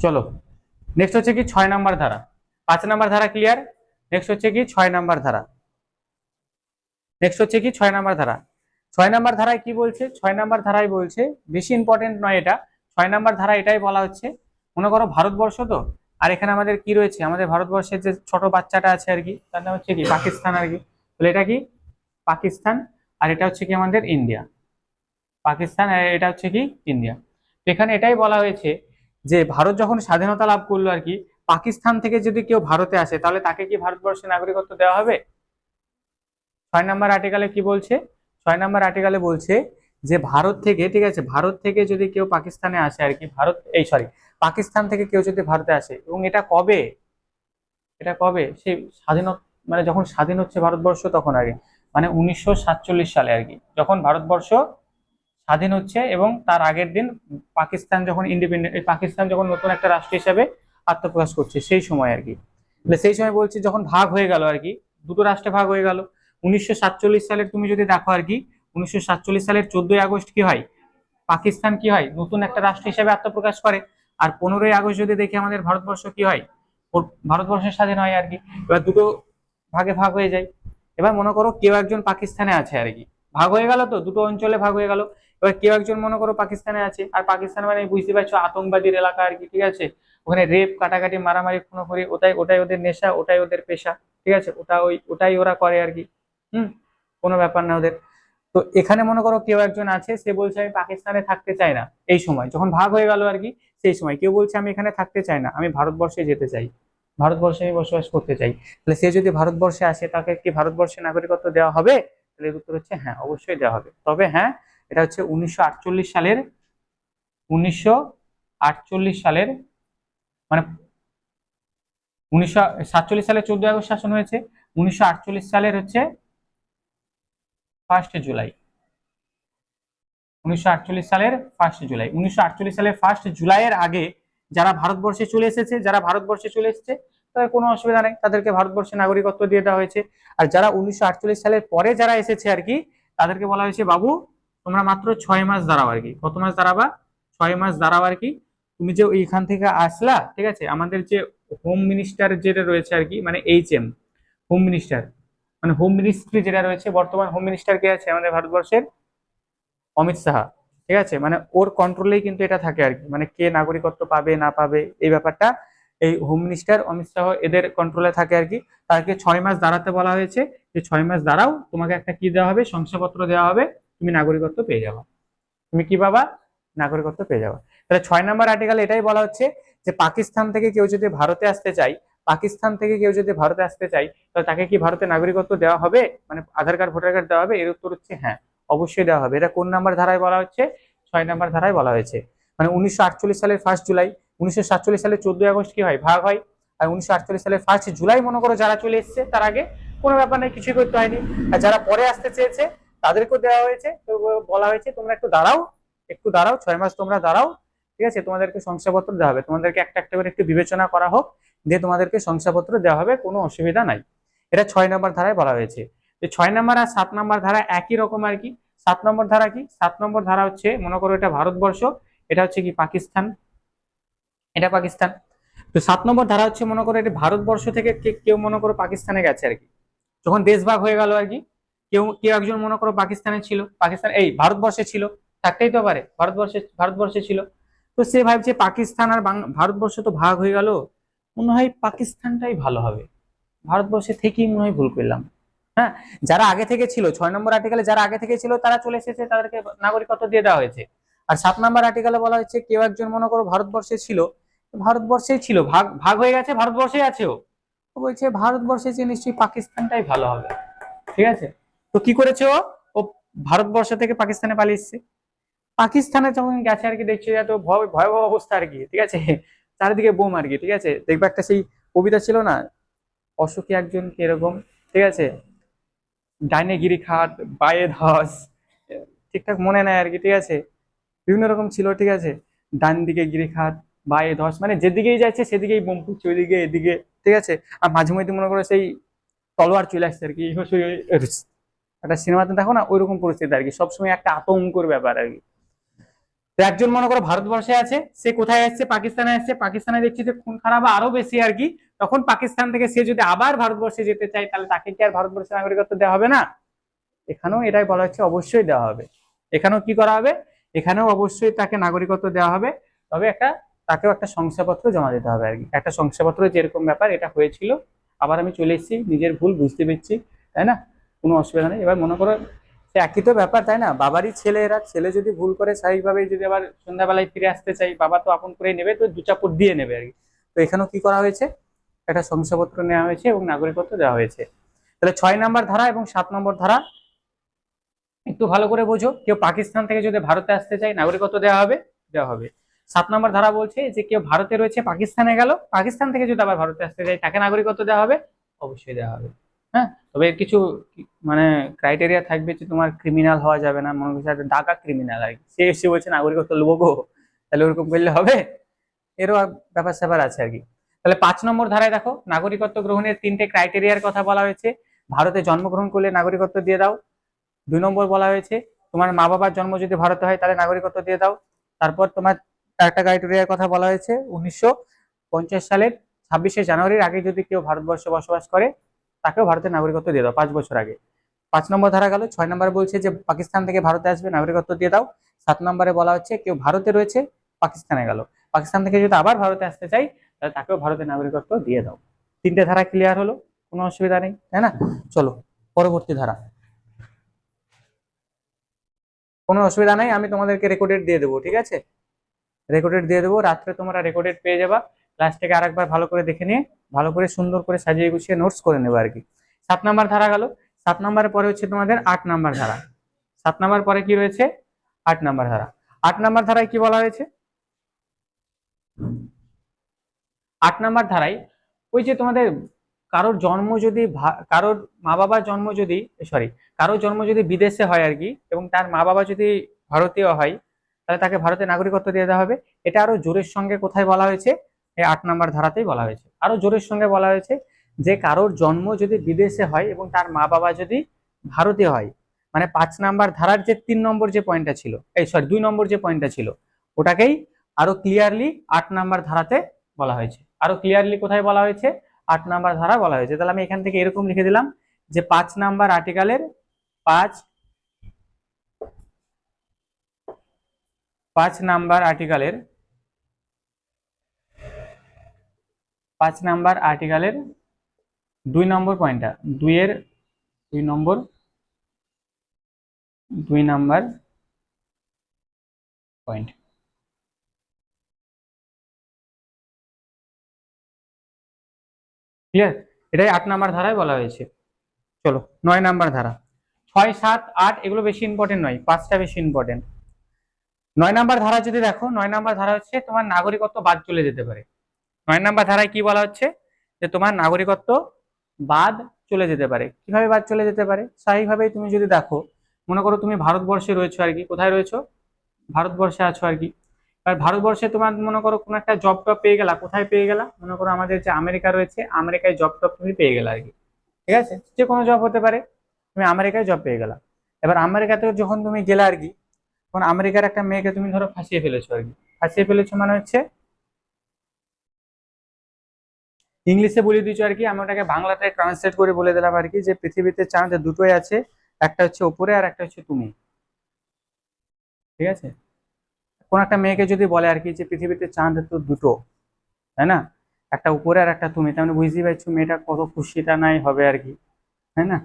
চলো, নেক্সট হচ্ছে কি 6 নাম্বার ধারা। 5 নাম্বার ধারা ক্লিয়ার। নেক্সট হচ্ছে কি 6 নাম্বার ধারা। নেক্সট হচ্ছে কি 6 নাম্বার ধারা। 6 নাম্বার ধারায় কি বলছে, 6 নাম্বার ধারায় বলছে, বেশি ইম্পর্টেন্ট নয় এটা। 6 নাম্বার ধারা এটাই বলা হচ্ছে, মনে করো ভারতবর্ষ তো, আর এখানে আমাদের কি রয়েছে, আমাদের ভারতবর্ষের যে ছোট বাচ্চাটা আছে আর কি, তার নাম হচ্ছে কি পাকিস্তান আর কি। তাহলে এটা কি পাকিস্তান, আর এটা হচ্ছে কি আমাদের ইন্ডিয়া। পাকিস্তান আর এটা হচ্ছে কি ইন্ডিয়া। তো এখানে এটাই বলা হয়েছে যে ভারত যখন স্বাধীনতা লাভ করলো আর কি, পাকিস্তান থেকে যদি কেউ ভারতে আসে তাহলে তাকে কি ভারতবর্ষের নাগরিকত্ব দেওয়া হবে? 6 নাম্বার আর্টিকেলে কি বলছে, 6 নাম্বার আর্টিকেলে বলছে যে ভারত থেকে, ঠিক আছে, ভারত থেকে যদি কেউ পাকিস্তানে আসে আর কি, ভারত এই সরি পাকিস্তান থেকে কেউ যদি ভারতে আসে, এবং এটা কবে, এটা কবে সেই স্বাধীনতা, মানে যখন স্বাধীন হচ্ছে ভারতবর্ষ তখন আগে, মানে 1947 সালে আর কি, যখন ভারতবর্ষ স্বাধীন হচ্ছে, এবং তার আগের দিন পাকিস্তান যখন ইন্ডিপেন্ডেন্ট, পাকিস্তান যখন নতুন একটা রাষ্ট্র হিসেবে আত্মপ্রকাশ করছে সেই সময় আর কি। সেই সময় বলছি যখন ভাগ হয়ে গেল আর কি, দুটো রাষ্ট্রে ভাগ হয়ে গেল 1947 সালের, তুমি যদি দেখো আর কি 1947 সালের 14ই আগস্ট কি হয়, পাকিস্তান কি হয় নতুন একটা রাষ্ট্র হিসেবে আত্মপ্রকাশ করে। আর 15ই আগস্ট যদি দেখি আমাদের ভারতবর্ষ কি হয়, ভারতবর্ষের স্বাধীন হয় আর কি। এবার দুটো ভাগে ভাগ হয়ে যায়। এবার মনে করো কেউ একজন পাকিস্তানে আছে আর কি, ভাগ হয়ে গেল তো, দুটো অঞ্চলে ভাগ হয়ে গেল। এবার কেউ একজন মনে করো পাকিস্তানে আছে, আর পাকিস্তান মানে বুঝতে পারছো আতঙ্কবাদীর এলাকা আর কি, ঠিক আছে, ওখানে রেপ কাটাকাটি মারামারি খুনোখুরি, ওটাই ওটাই ওদের নেশা, ওটাই ওদের পেশা, ঠিক আছে, ওটাই ওরা করে আর কি। হুম, কোনো ব্যাপার না ওদের। তো এখানে মনে করো কেউ একজন আছে, সে বলছে আমি পাকিস্তানে থাকতে চাই না, এই সময় যখন ভাগ হয়ে গেল আর কি, সেই সময় কেউ বলছে আমি এখানে থাকতে চাই না, আমি ভারতবর্ষে যেতে চাই, ভারতবর্ষে আমি বসবাস করতে চাই। তাহলে সে যদি ভারতবর্ষে আসে তাকে কি ভারতবর্ষে নাগরিকত্ব দেওয়া হবে? তাহলে এর উত্তর হচ্ছে হ্যাঁ, অবশ্যই দেওয়া হবে। তবে হ্যাঁ, এটা হচ্ছে 1948 সালের, 1948 সালের, মানে 1947 সালে 14ই আগস্ট শাসন হয়েছে, 1948 সালের হচ্ছে 1 জুলাই, 1948 সালের 1 জুলাইয়ের আগে যারা ভারতবর্ষে চলে এসেছে, যারা ভারতবর্ষে চলে এসেছে তাদের কোনো অসুবিধা নেই, তাদেরকে ভারতবর্ষে নাগরিকত্ব দিয়ে দেওয়া হয়েছে। আর যারা 1948 সালের পরে যারা এসেছে আর কি, তাদেরকে বলা হয়েছে বাবু তোমরা মাত্র 6 মাস দাঁড়াও আর কি। কত মাস দাঁড়াবা? 6 মাস দাঁড়াও আর কি। তুমি যে এইখান থেকে আসলা, ঠিক আছে, আমাদের যে হোম মিনিস্টার যেটা রয়েছে আর কি, মানে HM, হোম মিনিস্টার, মানে হোম মিনিস্ট্রি যেটা রয়েছে, বর্তমান হোম মিনিস্টার কে আছে আমাদের ভারতবর্ষের? অমিত সাহা। ঠিক আছে, মানে ওর কন্ট্রোলেই কিন্তু এটা থাকে আর কি, মানে কে নাগরিকত্ব পাবে না পাবে এই ব্যাপারটা এই হোম মিনিস্টার অমিত শাহ এদের কন্ট্রোলে থাকে আর কি। তাকে 6 মাস দাঁড়াতে বলা হয়েছে, যে 6 মাস দাঁড়াও, তোমাকে একটা কি দেওয়া হবে, শংসাপত্র দেওয়া হবে, তুমি নাগরিকত্ব পেয়ে যাবে। তুমি কি পাবা? নাগরিকত্ব পেয়ে যাবে। তাহলে 6 নাম্বার আর্টিকেল এটাই বলা হচ্ছে যে পাকিস্তান থেকে কেউ যদি ভারতে আসতে চায়, পাকিস্তান থেকে কেউ যদি ভারতে আসতে চায়, তাহলে তাকে কি ভারতে নাগরিকত্ব দেওয়া হবে, মানে আধার কার্ড ভোটার কার্ড দেওয়া হবে? এর উত্তর হচ্ছে হ্যাঁ, অবশ্যই দেওয়া হবে। এটা কোন নাম্বার ধারায় বলা হচ্ছে? 6 নাম্বার ধারায় বলা হয়েছে। মানে 1948 সালের 1 জুলাই, 1947 সালের 14ই আগস্ট কি হয়, ভাগ হয়। আর 1948 সালের 1 জুলাই মনে করো যারা চলে এসছে তার আগে কোনো ব্যাপার নেই, কিছুই করতে হয়নি। আর যারা পরে আসতে চেয়েছে তাদেরকেও দেওয়া হয়েছে, তো বলা হয়েছে তোমরা একটু দাঁড়াও, একটু দাঁড়াও, 6 মাস তোমরা দাঁড়াও, ঠিক আছে, তোমাদেরকে শংসাপত্র দেওয়া হবে, তোমাদেরকে একটা একটা করে একটু বিবেচনা করা হোক, দিয়ে তোমাদেরকে শংসাপত্র দেওয়া হবে, কোনো অসুবিধা নাই। এটা 6 নাম্বার ধারায় বলা হয়েছে। যে 6 নাম্বার আর 7 নাম্বার ধারা একই রকম আর কি। 7 নম্বর ধারা কি? 7 নম্বর ধারা হচ্ছে মনে করো এটা ভারতবর্ষ, এটা হচ্ছে কি পাকিস্তান, এটা পাকিস্তান। তো 7 নম্বর ধারা হচ্ছে মনে করো এটা ভারতবর্ষ থেকে কেউ মনে করো পাকিস্তানে গেছে আর কি, যখন দেশ ভাগ হয়ে গেল আর কি, কেউ কেউ একজন মনে করো পাকিস্তানে ছিল, পাকিস্তান এই ভারতবর্ষে ছিল, থাকতেই তো পারে, ভারতবর্ষে ভারতবর্ষে ছিল। তো সে ভাবছে পাকিস্তান আর ভারতবর্ষ তো ভাগ হয়ে গেল, মনে হয় পাকিস্তানটাই ভালো হবে, ভারতবর্ষে থেকেই মনে হয় ভুল করলাম। হ্যাঁ, যারা আগে থেকে ছিল 6 নম্বর আর্টিকেলে, যারা আগে থেকে ছিল তারা চলে এসেছে, তাদেরকে নাগরিকত্ব দিয়ে দেওয়া হয়েছে। আর 7 নম্বর আর্টিকেলে বলা হচ্ছে কেউ একজন মনে করো ভারতবর্ষে ছিল, ভারতবর্ষেই ছিল, ভাগ ভাগ হয়ে গেছে, ভারতবর্ষেই আছে ও, তো বলছে ভারতবর্ষে যে নিশ্চয়ই পাকিস্তানটাই ভালো হবে। ঠিক আছে, তো কি করেছে ও, ও ভারতবর্ষ থেকে পাকিস্তানে পালিয়ে এসছে। পাকিস্তানে যখন গেছে আর কি, দেখছে এত ভয়াবহ অবস্থা আর কি, ঠিক আছে, চারিদিকে বোম আর কি, ঠিক আছে। দেখবে একটা সেই কবিতা ছিল না, অসুখী একজন কি এরকম, ঠিক আছে, ডাইনে গিরি খাট বায়ে ধস, ঠিকঠাক মনে নাই আর কি, ঠিক আছে, বিভিন্ন রকম ছিল, ঠিক আছে, ডান দিকে গিরি খাট বায়ে ধস, মানে যেদিকেই যাচ্ছে সেদিকেই বোম ফুটছে, ওইদিকে এদিকে, ঠিক আছে। আর মাঝে মধ্যে মনে করো সেই তলোয়ার চলে আসছে আর কি, একটা সিনেমাতে দেখো না ওইরকম পরিস্থিতি আর কি, সবসময় একটা আতঙ্কর ব্যাপার আর কি। তো একজন মনে করো ভারতবর্ষে আছে, সে কোথায় আসছে, পাকিস্তানে আসছে, পাকিস্তানে দেখছি যে খুন খারাপ আরো বেশি আর কি, তখন পাকিস্তান থেকে সে যদি আবার ভারতবর্ষে যেতে চায়, তাহলে তাকে কি আর ভারতবর্ষের নাগরিকত্ব দেওয়া হবে না? এখানেও এটাই বলা হচ্ছে, অবশ্যই দেওয়া হবে। এখানেও কি করা হবে, এখানেও অবশ্যই তাকে নাগরিকত্ব দেওয়া হবে, তবে তাকেও একটা শংসাপত্র জমা দিতে হবে আর কি, একটা শংসাপত্র, যেরকম ব্যাপার এটা হয়েছিল, আবার আমি চলে এসেছি, নিজের ভুল বুঝতে পেরেছি, তাই না, কোনো অসুবিধা নেই। এবার মনে করো সে একই তো ব্যাপার, তাই না, বাবারই ছেলে, এরা ছেলে যদি ভুল করে স্বাভাবিকভাবে যদি আবার সন্ধ্যাবেলায় ফিরে আসতে চাই, বাবা তো আপন করে নেবে, তো দু চাপুর দিয়ে নেবে আর কি। তো এখানেও কি করা হয়েছে, একটা শংসাপত্র নেওয়া হয়েছে এবং নাগরিকত্ব দেওয়া হয়েছে। তাহলে 6 নম্বর ধারা এবং 7 নম্বর ধারা একটু ভালো করে বোঝো। কেউ পাকিস্তান থেকে যদি ভারতে আসতে চায়, নাগরিকত্ব দেওয়া হবে, দেওয়া হবে। 7 নম্বর ধারা বলছে যে কেউ ভারতে রয়েছে, পাকিস্তানে গেল, পাকিস্তান থেকে যদি আবার ভারতে আসতে চায়, তাকে নাগরিকত্ব দেওয়া হবে, অবশ্যই দেওয়া হবে। হ্যাঁ, তবে এর কিছু মানে ক্রাইটেরিয়া থাকবে, যে তোমার ক্রিমিনাল হওয়া যাবে না, মনে করছে একটা ডাকা ক্রিমিনাল আর কি, সে এসে বলছে নাগরিকত্ব নেবো গো, তাহলে ওরকম করলে হবে? এরও ব্যাপার স্যাপার আছে আর কি। তাহলে 5 নম্বর ধারায় দেখো, নাগরিকত্ব গ্রহণের 3টে ক্রাইটেরিয়ার কথা বলা হয়েছে। ভারতে জন্মগ্রহণ করলে নাগরিকত্ব দিয়ে দাও। 2 নম্বর বলা হয়েছে তোমার মা বাবার জন্ম যদি ভারতে হয়, তাহলে নাগরিকত্ব দিয়ে দাও। তারপর তোমার একটা ক্রাইটেরিয়ার কথা বলা হয়েছে, 1950 সালের 26শে জানুয়ারির আগে যদি কেউ ভারতবর্ষে বসবাস করে, তাকেও ভারতের নাগরিকত্ব দিয়ে দাও 5 বছর আগে। 5 নম্বর ধারা গেল। 6 নম্বর বলছে যে পাকিস্তান থেকে ভারতে আসবে, নাগরিকত্ব দিয়ে দাও। 7 নম্বরে বলা হচ্ছে কেউ ভারতে রয়েছে, পাকিস্তানে গেল, পাকিস্তান থেকে যদি আবার ভারতে আসতে চাই, তাহলে তাকেও ভারতের নাগরিকত্ব দিয়ে দাও। 3টে ধারা ক্লিয়ার হলো, কোনো অসুবিধা নেই, তাই না? চলো পরবর্তী ধারা। কোনো অসুবিধা নাই, আমি তোমাদেরকে রেকর্ডেড দিয়ে দেবো, ঠিক আছে, রেকর্ডেড দিয়ে দেবো, রাত্রে তোমরা রেকর্ডেড পেয়ে যাবা। ক্লাস থেকে আরেকবার ভালো করে দেখে নিয়ে, ভালো করে সুন্দর করে সাজিয়ে গুছিয়ে নোটস করে নেবে আর কি। 7 নম্বর ধারা গেল। 7 নম্বরের পরে হচ্ছে তোমাদের 8 নম্বর ধারা। 7 নম্বর পরে কি রয়েছে, 8 নম্বর ধারা। 8 নম্বর ধারায় কি বলা হয়েছে, 8 নম্বর ধারায় ওই যে তোমাদের কারোর জন্ম যদি কারোর মা বাবার জন্ম যদি, সরি, কারোর জন্ম যদি বিদেশে হয় আর কি, এবং তার মা বাবা যদি ভারতীয় হয়, তাহলে তাকে ভারতের নাগরিকত্ব দিয়ে দেওয়া হবে। এটা আরো জোরের সঙ্গে কোথায় বলা হয়েছে, এই 8 নম্বর ধারাতেই বলা হয়েছে, আরো জোরের সঙ্গে বলা হয়েছে যে কারোর জন্ম যদি বিদেশে হয় এবং তার মা বাবা যদি ভারতীয় হয়, মানে 5 নম্বর ধারার যে 3 নম্বর যে পয়েন্টটা ছিল, এই সরি 2 নম্বর যে পয়েন্টটা ছিল, ওটাকেই আরো ক্লিয়ারলি 8 নম্বর ধারাতে বলা হয়েছে। আরো ক্লিয়ারলি কোথায় বলা হয়েছে, 8 নম্বর ধারা বলা হয়েছে। তাহলে আমি এখান থেকে এরকম লিখে দিলাম যে 5 নম্বর আর্টিকেলের 5 5 নম্বর আর্টিকেলের 5 নম্বর আর্টিকেলের 2 নম্বর পয়েন্টটা, 2 নম্বর 2 নম্বর পয়েন্ট, ক্লিয়ার? এটাই 8 নম্বর ধারায় বলা হয়েছে। চলো 9 নম্বর ধারা। 6, 7, 8 এগুলো বেশি ইম্পর্টেন্ট নয়, 5টা বেশি ইম্পর্টেন্ট। 9 নম্বর ধারা যদি দেখো, 9 নম্বর ধারা হচ্ছে তোমার নাগরিকত্ব বাদ চলে যেতে পারে। 9 নম্বর ধারায় কি বলা হচ্ছে, যে তোমার নাগরিকত্ব বাদ চলে যেতে পারে। কিভাবে বাদ চলে যেতে পারে, স্বাভাবিকভাবেই তুমি যদি দেখো, মনে করো তুমি ভারতবর্ষে রয়েছো আর কি, কোথায় রয়েছো, ভারতবর্ষে আছো আর কি। এবার ভারতবর্ষে তোমার মনে করো কোনো একটা জব টব পেয়ে গেলা, কোথায় পেয়ে গেলা, মনে করো আমাদের যে আমেরিকা রয়েছে, আমেরিকায় জব টব তুমি পেয়ে গেলা আর কি, ঠিক আছে, যে কোনো জব হতে পারে, তুমি আমেরিকায় জব পেয়ে গেলা। এবার আমেরিকাতে যখন তুমি গেলা আর কি, তখন আমেরিকার একটা মেয়েকে তুমি ধরো ফাঁসিয়ে ফেলেছো আর কি, ফাঁসিয়ে ফেলেছো মানে হচ্ছে ইংলিশে বলে দিচ্ছ আর কি, আমি ওটাকে বাংলাতে ট্রান্সলেট করে বলে দিলাম আর কি, যে পৃথিবীতে চাঁদ দুটোই আছে, একটা হচ্ছে উপরে আর একটা হচ্ছে তুমি, ঠিক আছে। কোন একটা মেয়েকে যদি বলে আর কি যে পৃথিবীতে চাঁদ তো দুটো, তাই না, একটা উপরে আর একটা তুমি, তার মানে বুঝতেই পারছো মেয়েটা কত খুশিটা নাই হবে আর কি, তাই না।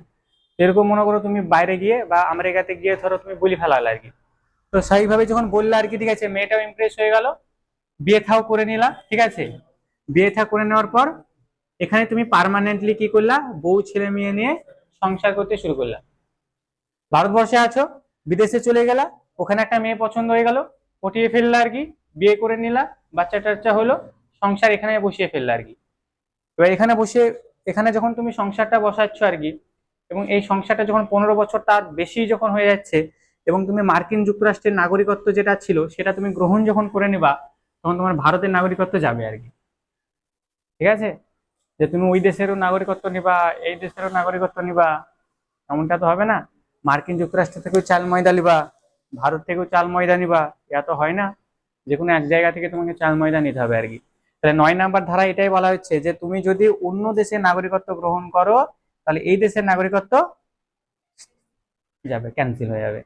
এরকম মনে করো তুমি বাইরে গিয়ে বা আমেরিকাতে গিয়ে ধরো তুমি বলি ফেলালে আর কি। তো সেইভাবে যখন বললে আর কি, ঠিক আছে, মেয়েটাও ইমপ্রেস হয়ে গেল, বিয়ে থাও করে নিলা, ঠিক আছে। বিয়ে থা করে নেওয়ার পর এখানে তুমি পার্মানেন্টলি কি করলা, বউ ছেলে মেয়ে নিয়ে সংসার করতে শুরু করলা। ভারতবর্ষে আছো, বিদেশে চলে গেলা, ওখানে একটা মেয়ে পছন্দ হয়ে গেল, পটিয়ে ফেললা আর কি, বিয়ে করে নিলা, বাচ্চা টাচ্চা হলো, সংসার এখানে বসিয়ে ফেললা আর কি। এবার এখানে বসে, এখানে যখন তুমি সংসারটা বসাচ্ছ আর কি, এবং এই সংসারটা যখন 15 বছর তার বেশি যখন হয়ে যাচ্ছে, এবং তুমি মার্কিন যুক্তরাষ্ট্রের নাগরিকত্ব যেটা ছিল সেটা তুমি গ্রহণ যখন করে নিবা, তখন তোমার ভারতের নাগরিকত্ব যাবে আর কি। ঠিক আছে, যে তুমি ওই দেশেরও নাগরিকত্ব নিবা, এই দেশেরও নাগরিকত্ব নিবা, এমনটা তো হবে না। মার্কিন যুক্তরাষ্ট্র থেকেও চাল ময়দা নিবা, ভারত থেকেও চাল ময়দা নিবা, এটা তো হয় না। যে কোনো এক জায়গা থেকে তোমাকে চাল ময়দা নিতে হবে আর কি। তাহলে 9 নম্বর ধারা এটাই বলা হচ্ছে যে তুমি যদি অন্য দেশের নাগরিকত্ব গ্রহণ করো, তাহলে এই দেশের নাগরিকত্ব যাবে, ক্যান্সেল হয়ে যাবে।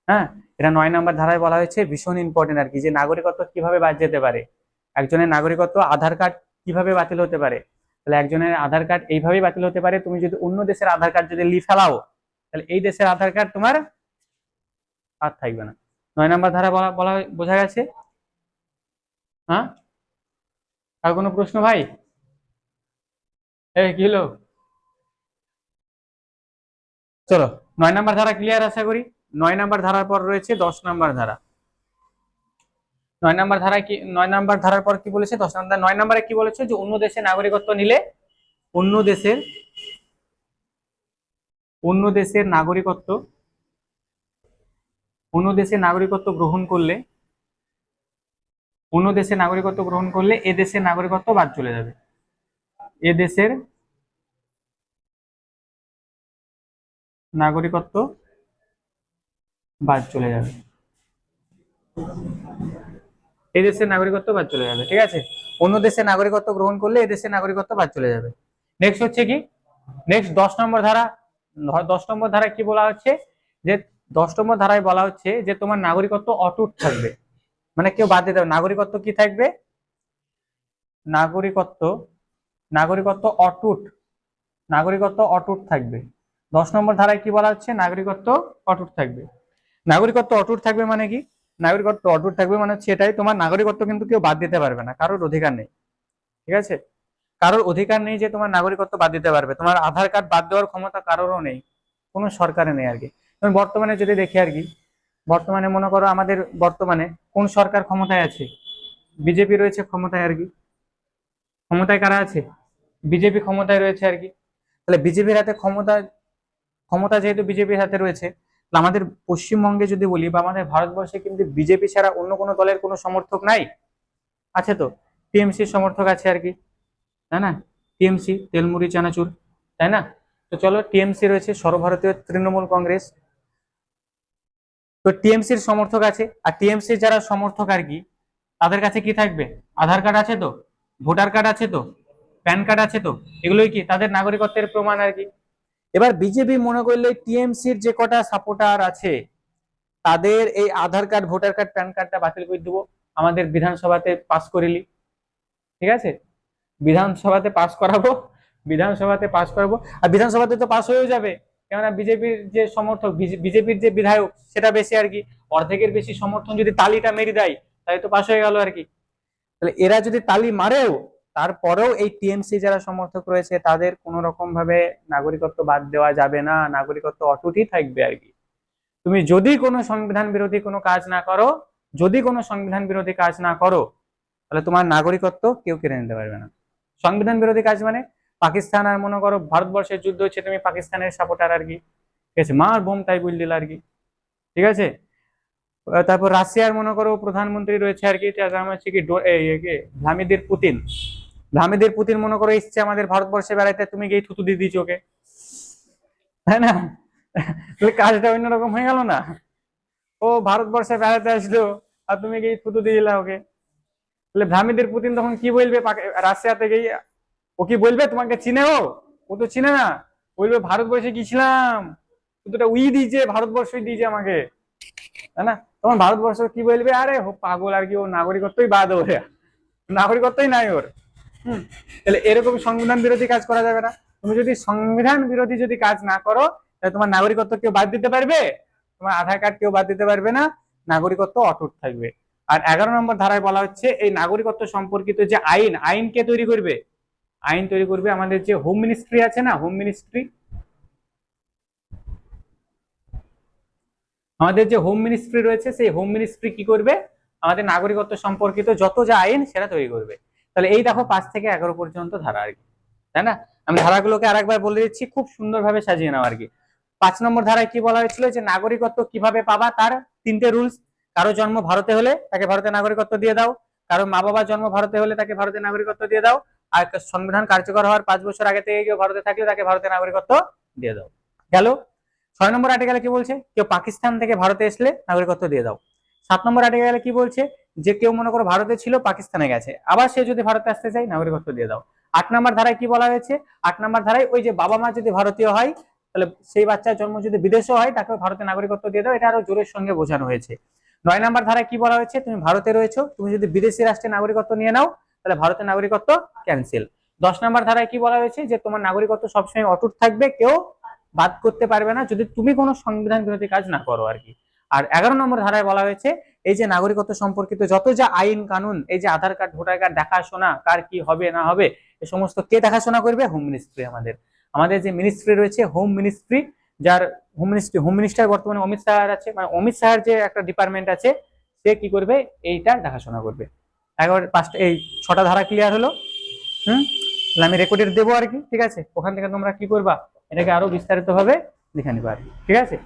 হ্যাঁ, এটা 9 নম্বর ধারায় বলা হয়েছে, ভীষণ ইম্পর্টেন্ট আর কি, যে নাগরিকত্ব কিভাবে বাদ যেতে পারে। একজনের নাগরিকত্ব, আধার কার্ড কিভাবে বাতিল হতে পারে। তাহলে একজনের আধার কার্ড এইভাবেই বাতিল হতে পারে, তুমি যদি অন্য দেশের আধার কার্ড যদি ফেলাও, তাহলে এই দেশের আধার কার্ড তোমার আর থাকবে না। 9 নম্বর ধারা বলা বলা বোঝা গেছে। হ্যাঁ, আর কোনো প্রশ্ন ভাই? এই কি হলো? চলো, 9 নম্বর ধারা ক্লিয়ার আশা করি। 9 নম্বর ধারার পর রয়েছে 10 নম্বর ধারা। 9 নম্বর ধারায় কি, 9 নম্বর ধারার পর কি বলেছে? 10 নম্বর, 9 নম্বরে কি বলেছে, যে অন্য দেশে নাগরিকত্ব নিলে, অন্য দেশের অন্য দেশের নাগরিকত্ব, অন্য দেশের নাগরিকত্ব গ্রহণ করলে, অন্য দেশের নাগরিকত্ব গ্রহণ করলে এ দেশের নাগরিকত্ব বাদ চলে যাবে। এ দেশের নাগরিকত্ব বাদ চলে যাবে, এই দেশের নাগরিকত্ব বাদ চলে যাবে, ঠিক আছে। অন্য দেশের নাগরিকত্ব গ্রহণ করলে এই দেশের নাগরিকত্ব বাদ চলে যাবে। নেক্সট হচ্ছে কি, নেক্সট 10 নম্বর ধারা। 10 নম্বর ধারায় কি বলা হচ্ছে, যে 10 নম্বর ধারায় বলা হচ্ছে যে তোমার নাগরিকত্ব অটুট থাকবে, মানে কেউ বাদ দিতে হবে। নাগরিকত্ব কি থাকবে? নাগরিকত্ব, নাগরিকত্ব অটুট, নাগরিকত্ব অটুট থাকবে। 10 নম্বর ধারায় কি বলা হচ্ছে, নাগরিকত্ব অটুট থাকবে। নাগরিকত্ব অটুট থাকবে মানে কি? নাগরিকত্ব অটুট থাকবে মানে হচ্ছে এটাই, তোমার নাগরিকত্ব কিন্তু কেউ বাদ দিতে পারবে না, কারোর অধিকার নেই। ঠিক আছে, কারোর অধিকার নেই যে তোমার নাগরিকত্ব বাদ দিতে পারবে। তোমার আধার কার্ড বাদ দেওয়ার ক্ষমতা কারোরও নেই, কোনো সরকারে নেই আর কি। তুমি বর্তমানে যদি দেখি আর কি, বর্তমানে মনে করো আমাদের বর্তমানে কোন সরকার ক্ষমতায় আছে? বিজেপি রয়েছে ক্ষমতায় আর কি। ক্ষমতায় কারা আছে? বিজেপি ক্ষমতায় রয়েছে আর কি। তাহলে বিজেপির হাতে ক্ষমতা, ক্ষমতা যেহেতু বিজেপির হাতে রয়েছে, তাহলে আমাদের পশ্চিমবঙ্গে যদি বলি বা আমাদের ভারতবর্ষে কিন্তু বিজেপি ছাড়া অন্য কোনো দলের কোনো সমর্থক নাই? আছে তো, টিএমসির সমর্থক আছে আর কি, তাই না? টিএমসি, তেলমুড়ি চানাচুর, তাই না? তো চলো, টিএমসি রয়েছে, সর্বভারতীয় তৃণমূল কংগ্রেস। তো টিএমসির সমর্থক আছে, আর টিএমসির যারা সমর্থক আর কি, তাদের কাছে কি থাকবে? আধার কার্ড আছে তো, ভোটার কার্ড আছে তো, প্যান কার্ড আছে তো, এগুলোই কি তাদের নাগরিকত্বের প্রমাণ আর কি। এবার বিজেপি মনে করলে টিএমসির যে কটা সাপোর্টার আছে, তাদের এই আধার কার্ড, ভোটার কার্ড, প্যান কার্ডটা বাতিল করে দেবো, আমাদের বিধানসভাতে পাস করিলি, ঠিক আছে, বিধানসভাতে পাস করাবো, বিধানসভাতে পাস করাবো। আর বিধানসভাতে তো পাস হয়েও যাবে, কেননা বিজেপির যে সমর্থক, বিজেপির যে বিধায়ক সেটা বেশি আর কি, অর্ধেকের বেশি সমর্থন যদি তালিটা মেরে দেয়, তাই তো পাস হয়ে গেল আর কি। তাহলে এরা যদি তালি মারেও, তারপরেও এই টিএমসি যারা সমর্থক রয়েছে তাদের কোনো রকম ভাবে নাগরিকত্ব বাদ দেওয়া যাবে না, নাগরিকত্ব অটুটই থাকবে আর কি। তুমি যদি কোনো সংবিধান বিরোধী কোনো কাজ না করো, যদি কোনো সংবিধান বিরোধী কাজ না করো, তাহলে তোমার নাগরিকত্ব কেউ কেড়ে নিতে পারবে না। সংবিধান বিরোধী কাজ মানে পাকিস্তান আর মনে করো ভারতবর্ষের যুদ্ধ হচ্ছে, তুমি পাকিস্তানের সাপোর্টার আর কি, ঠিক আছে, মার বোম তাই বল দিল আর কি, ঠিক আছে। তারপর রাশিয়ার মনে করো প্রধানমন্ত্রী রয়েছে আর কি, তার নাম হচ্ছে কি ভ্লাদিমির পুতিন। ভ্লাদিমির পুতিন মনে করো এসছে আমাদের ভারতবর্ষে বেড়াইতে, তুমি গিয়ে থুতু দিয়ে দিচ্ছ ওকে, তাই না? তাহলে কাজটা অন্যরকম হয়ে গেল না? ও ভারতবর্ষে বেড়াতে আসলো আর তুমি গিয়ে থুতু দিয়ে দিলা ওকে। তাহলে ভ্লাদিমির পুতিন তখন কি বলবে রাশিয়াতে গিয়ে? ও কি বলবে তোমাকে চিনে? ও তো চিনে না, বলবে ভারতবর্ষে গেছিলাম, শুধুটা উই দিয়েছে, ভারতবর্ষই দিয়েছে আমাকে, তাই না? তখন ভারতবর্ষ কি বলবে, আরে ও পাগল আর কি, ও নাগরিকত্বই বাদ, ওরে নাগরিকত্বই নাই ওর। তাহলে এরকম সংবিধান বিরোধী কাজ করা যাবে না। তুমি যদি সংবিধান বিরোধী যদি কাজ না করো, তাহলে তোমার নাগরিকত্ব কেউ বাদ দিতে পারবে? তোমার আধার কার্ড কেউ বাদ দিতে পারবে না, নাগরিকত্ব অটুট থাকবে। আর 11 নম্বর ধারায় বলা হচ্ছে এই নাগরিকত্ব সম্পর্কিত যে আইন কে তৈরি করবে? আইন তৈরি করবে আমাদের যে হোম মিনিস্ট্রি আছে না, হোম মিনিস্ট্রি। আমাদের যে হোম মিনিস্ট্রি রয়েছে সেই হোম মিনিস্ট্রি কি করবে? আমাদের নাগরিকত্ব সম্পর্কিত যত যা আইন সেটা তৈরি করবে। তাহলে এই দেখো 5 থেকে 11 পর্যন্ত ধারা আর কি, তাই না? আমি ধারাগুলোকে আরেকবার বলে দিচ্ছি, খুব সুন্দরভাবে সাজিয়ে নাও আর কি। 5 নম্বর ধারায় কি বলা হয়েছিল যে নাগরিকত্ব কিভাবে পাবা, তার 3টে রুলস। কারো জন্ম ভারতে হলে তাকে ভারতের নাগরিকত্ব দিয়ে দাও, কারো মা বাবার জন্ম ভারতে হলে তাকে ভারতের নাগরিকত্ব দিয়ে দাও, আর সংবিধান কার্যকর হওয়ার 5 বছর আগে থেকে কেউ ভারতে থাকলে তাকে ভারতের নাগরিকত্ব দিয়ে দাও। গেল। 6 নম্বর আর্টিকেলে কি বলছে? কেউ পাকিস্তান থেকে ভারতে আসলে নাগরিকত্ব দিয়ে দাও। 7 নম্বর আর্টিকেলে কি বলছে? যে কেউ মনে করো ভারতে ছিল, পাকিস্তানে গেছে, আবার সে যদি ভারতে আসতে চায় নাগরিকত্ব দিয়ে দাও। 8 নম্বর ধারায় কি বলা হয়েছে? 8 নম্বর ধারায় ওই যে বাবা মা যদি ভারতীয় হয়, তাহলে সেই বাচ্চার জন্ম যদি বিদেশে হয় তাকেও ভারতের নাগরিকত্ব দিয়ে দাও, এটা আরো জোরের সঙ্গে বোঝানো হয়েছে। 9 নম্বর ধারায় কি বলা হয়েছে? তুমি ভারতে রয়েছো, তুমি যদি বিদেশি রাষ্ট্রের নাগরিকত্ব নিয়ে নাও তাহলে ভারতের নাগরিকত্ব ক্যান্সেল। 10 নম্বর ধারায় কি বলা হয়েছে? যে তোমার নাগরিকত্ব সবসময় অটুট থাকবে, কেউ বাদ করতে পারবে না যদি তুমি কোনো সংবিধান বিরোধী কাজ না করো আর কি। আর 11 নম্বর ধারায় বলা হয়েছে এই যে নাগরিকত্ব সম্পর্কিত যত যা আইন কানুন, এই যে আধার কার্ড ভোটার কার্ড দেখাশোনা, কার কি হবে না হবে, এই সমস্ত কে দেখাশোনা করবে? Home ministry. আমাদের আমাদের যে মিনিস্ট্রি রয়েছে হোম মিনিস্ট্রি, যার হোম মিনিস্টার বর্তমানে অমিত শাহ আছে, মানে অমিত শাহের যে একটা ডিপার্টমেন্ট আছে, সে কি করবে? এইটা দেখাশোনা করবে। একবার এই 6টা ধারা ক্লিয়ার হলো। আমি রেকর্ডের দেবো আর কি, ঠিক আছে? ওখান থেকে তোমরা কি করবা? এটাকে আরো বিস্তারিত ভাবে লিখে নিবা, ঠিক আছে?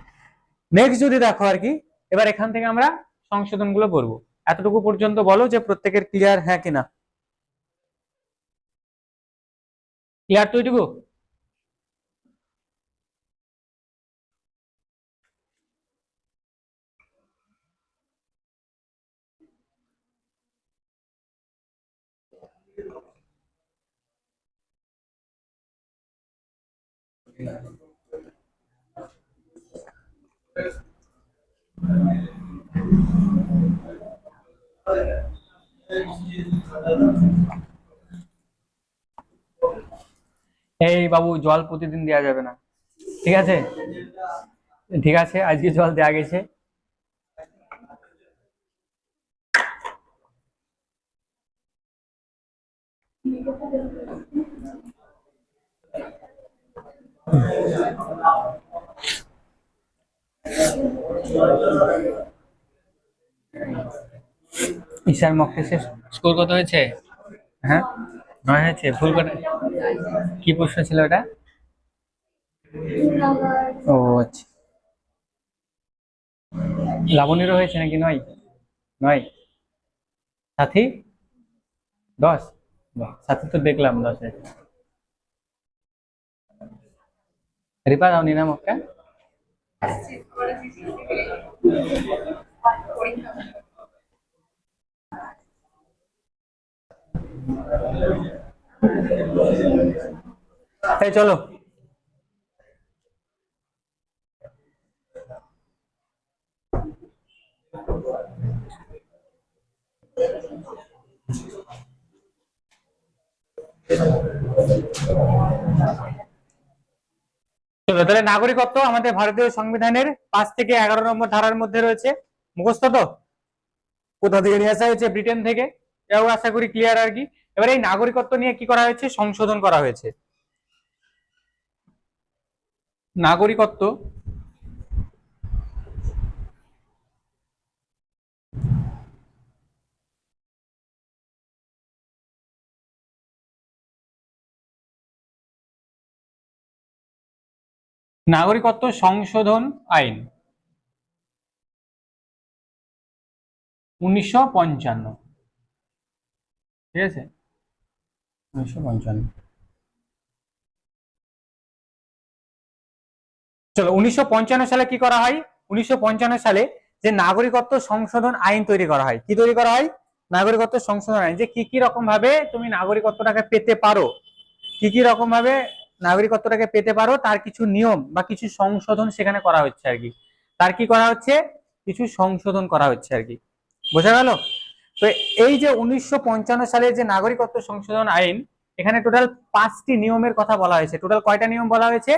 নেক্সট যদি দেখো আর কি, এবার এখান থেকে আমরা সংশোধন গুলো করবো। এতটুকু পর্যন্ত বলো যে প্রত্যেকের ক্লিয়ার, হ্যাঁ কিনা? ক্লিয়ার তো এইটুকু? এই বাবু, জল প্রতিদিন দেওয়া যাবে না, ঠিক আছে? ঠিক আছে, আজকে জল দেওয়া গেছে। ঈশার মক টেস্টের স্কোর কত হয়েছে? হ্যাঁ, 9 হয়েছে। ভুল করে কি প্রশ্ন ছিল ওটা? ও আচ্ছা, লাবণীরও হয়েছে নাকি? 9? 9। সাথী 10? সাথী তো দেখলাম 10 হয়েছে। রিপা দাওনি না মক্কা? এই চলো, চলো তাহলে নাগরিকত্ব আমাদের ভারতীয় সংবিধানের 5 থেকে 11 নম্বর ধারার মধ্যে রয়েছে। মুখস্থ তো? কোথা থেকে নিয়ে আসা হয়েছে? ব্রিটেন থেকে। এও আশা করি ক্লিয়ার আর কি। এবার এই নাগরিকত্ব নিয়ে কি করা হয়েছে? সংশোধন করা হয়েছে। নাগরিকত্ব নাগরিকত্ব সংশোধন আইন 1955, ঠিক আছে? 1955। চলো, 1955 সালে কি করা হয়? 1955 সালে যে নাগরিকত্ব সংশোধন আইন তৈরি করা হয়। কি তৈরি করা হয়? নাগরিকত্ব সংশোধন আইন, যে কি কি রকম ভাবে তুমি নাগরিকত্বটাকে পেতে পারো, কি কি রকম ভাবে নাগরিকত্বটাকে পেতে পারো, তার কিছু নিয়ম বা কিছু সংশোধন সেখানে করা হচ্ছে আর কি। তার কি করা হচ্ছে? কিছু সংশোধন করা হচ্ছে আর কি। বোঝা গেল? তো এই যে 1955 সালে যে নাগরিকত্ব সংশোধন আইন, এখানে টোটাল 5টি নিয়মের কথা বলা হয়েছে। টোটাল কয়টা নিয়ম বলা হয়েছে?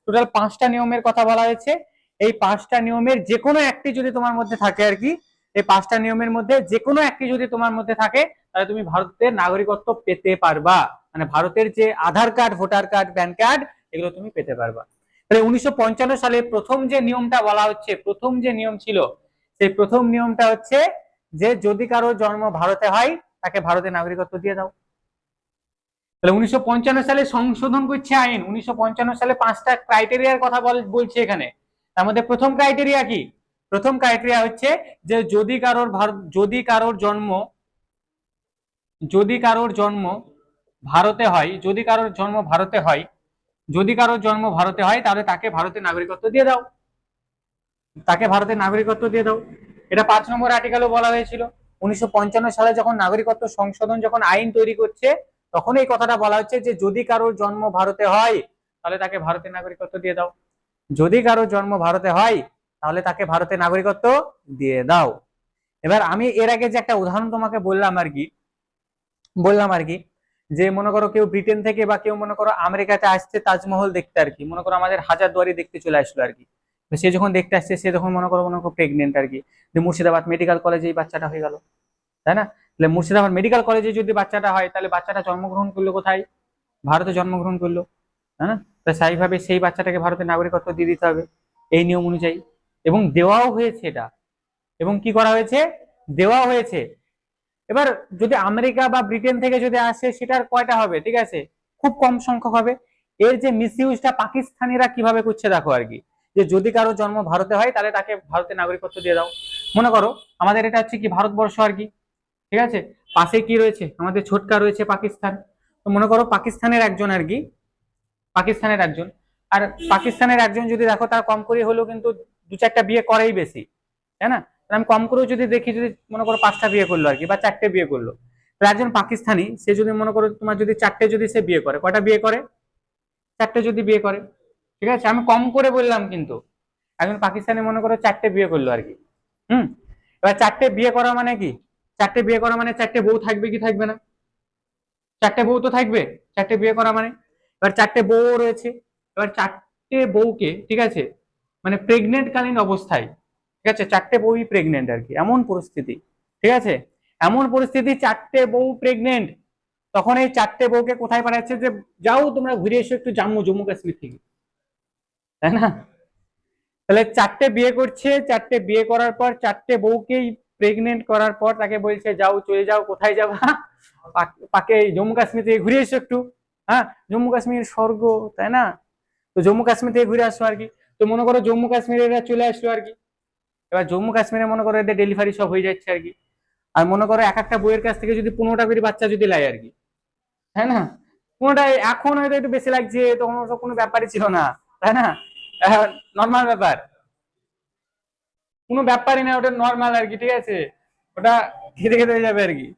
টোটাল 5টা নিয়মের কথা বলা হয়েছে। এই 5টা নিয়মের যে কোনো একটি যদি তোমার মধ্যে থাকে আর কি, এই 5টা নিয়মের মধ্যে যে কোনো একটি যদি তোমার মধ্যে থাকে, তাহলে তুমি ভারতের নাগরিকত্ব পেতে পারবা। মানে ভারতের যে Aadhaar card, voter card, PAN card, এগুলো তুমি পেতে পারবা। তাহলে 1955 সালে প্রথম যে নিয়মটা বলা হচ্ছে, প্রথম যে নিয়ম ছিল, সেই প্রথম নিয়মটা হচ্ছে যে যদি কারো জন্ম ভারতে হয় তাকে ভারতের নাগরিকত্ব দিয়ে দাও। তাহলে 1955 সালে সংশোধন করছে আইন। 1955 সালে 5টা ক্রাইটেরিয়ার কথা বলছে এখানে। তার মধ্যে প্রথম ক্রাইটেরিয়া কি? প্রথম ক্রাইটেরিয়া হচ্ছে যে যদি কারোর জন্ম ভারতে হয়, যদি কারোর জন্ম ভারতে হয়, যদি কারোর জন্ম ভারতে হয়, তাহলে তাকে ভারতের নাগরিকত্ব দিয়ে দাও, তাকে ভারতের নাগরিকত্ব দিয়ে দাও। এটা 5 নম্বর আর্টিকেলও বলা হয়েছিল। 1955 সালে যখন নাগরিকত্ব সংশোধন যখন আইন তৈরি করছে, তখন এই কথাটা বলা হচ্ছে যে যদি কারোর জন্ম ভারতে হয় তাহলে তাকে ভারতের নাগরিকত্ব দিয়ে দাও, যদি কারোর জন্ম ভারতে হয় তাহলে তাকে ভারতের নাগরিকত্ব দিয়ে দাও। এবার আমি এর আগে যে একটা উদাহরণ তোমাকে বললাম আর কি, যে মনে করো কেউ ব্রিটেন থেকে বা কেউ মনে করো আমেরিকাতে আসছে তাজমহল দেখতে আর কি, মনে করো আমাদের হাজারদুয়ারি দেখতে চলে আসলো আর কি। সে যখন দেখতে আসছে, সে তখন মনে করো প্রেগনেন্ট আর কি, যে মুর্শিদাবাদ মেডিকেল কলেজে এই বাচ্চাটা হয়ে গেল, তাই না? তাহলে মুর্শিদাবাদ মেডিকেল কলেজে যদি বাচ্চাটা হয়, তাহলে বাচ্চাটা জন্মগ্রহণ করলো কোথায়? ভারতে জন্মগ্রহণ করলো, তাই না? তা স্বাভাবিকভাবে সেই বাচ্চাটাকে ভারতের নাগরিকত্ব দিয়ে দিতে হবে এই নিয়ম অনুযায়ী। এবং দেওয়াও হয়েছে এটা, এবং কি করা হয়েছে? দেওয়া হয়েছে। এবার যদি আমেরিকা বা ব্রিটেন থেকে যদি আসে, সেটার কয়টা হবে? ঠিক আছে, খুব কম সংখ্যক হবে। এর যে মিসইউজটা পাকিস্তানিরা কিভাবে করছে দেখো আর কি, যে যদি কারো জন্ম ভারতে হয় তাহলে তাকে ভারতের নাগরিকত্ব দিয়ে দাও। মনে করো আমাদের এটা হচ্ছে কি ভারতবর্ষ আর কি, ঠিক আছে, পাশে কি রয়েছে? আমাদের ছোটকা রয়েছে পাকিস্তান। তো মনে করো পাকিস্তানের একজন আর কি, পাকিস্তানের একজন, আর পাকিস্তানের একজন যদি দেখো তার কম করে হলেও কিন্তু 2-4টা বিয়ে করেই বেশি, তাই না? আমি কম করেও যদি দেখি, যদি মনে করো 5টা বিয়ে করলো আর কি, বা 4টে বিয়ে করলো, তাহলে একজন পাকিস্তানি সে যদি মনে করো তোমার যদি 4টে যদি সে বিয়ে করে, কয়টা বিয়ে করে? 4টে যদি বিয়ে করে, ঠিক আছে, আমি কম করে বললাম কিন্তু একজন পাকিস্তানি মনে করো 4টে বিয়ে করলো আর কি। হুম। এবার 4টে বিয়ে করা মানে কি? 4টে বিয়ে করা মানে 4টে বউ থাকবে কি থাকবে না? 4টে বউ তো থাকবে, 4টে বিয়ে করা মানে। এবার 4টে বউ রয়েছে, এবার 4টে বউকে, ঠিক আছে, মানে প্রেগনেন্ট কালীন অবস্থায়, ঠিক আছে, 4টে বউই প্রেগনেন্ট আর কি, এমন পরিস্থিতি, ঠিক আছে, এমন পরিস্থিতি 4টে বউ প্রেগনেন্ট, তখন এই 4টে বউকে কোথায় পাঠাচ্ছে? যে যাও তোমরা ঘুরে এসো একটু জম্মু কাশ্মীর থেকে, তাই না? তাহলে 4টে বিয়ে করছে, 4টে বিয়ে করার পর 4টে বউকেই প্রেগনেন্ট করার পর তাকে বলছে যাও, চলে যাও, কোথায় যাবা? পাকে জম্মু কাশ্মীর থেকে ঘুরে এসো একটু। হ্যাঁ, জম্মু কাশ্মীর স্বর্গ, তাই না? তো জম্মু কাশ্মীর থেকে ঘুরে আসো আর কি। তো মনে করো জম্মু কাশ্মীরে এরা চলে আসলো আর কি। এবার জম্মু কাশ্মীরে মনে করো এদের ডেলিভারি সব হয়ে যাচ্ছে আর কি। আর মনে করো এক একটা বইয়ের কাছ থেকে যদি 15টা করে বাচ্চা যদি লাই আর কি, তাই না? 15টা, এখন হয়তো একটু বেশি লাগছে, তখন তো কোনো ব্যাপারই ছিল না, তাই না? নর্মাল ব্যাপার, কোনো ব্যাপারই না, ওটা নর্মাল আর কি, ঠিক আছে, ওটা খেতে খেতে হয়ে যাবে আর কি।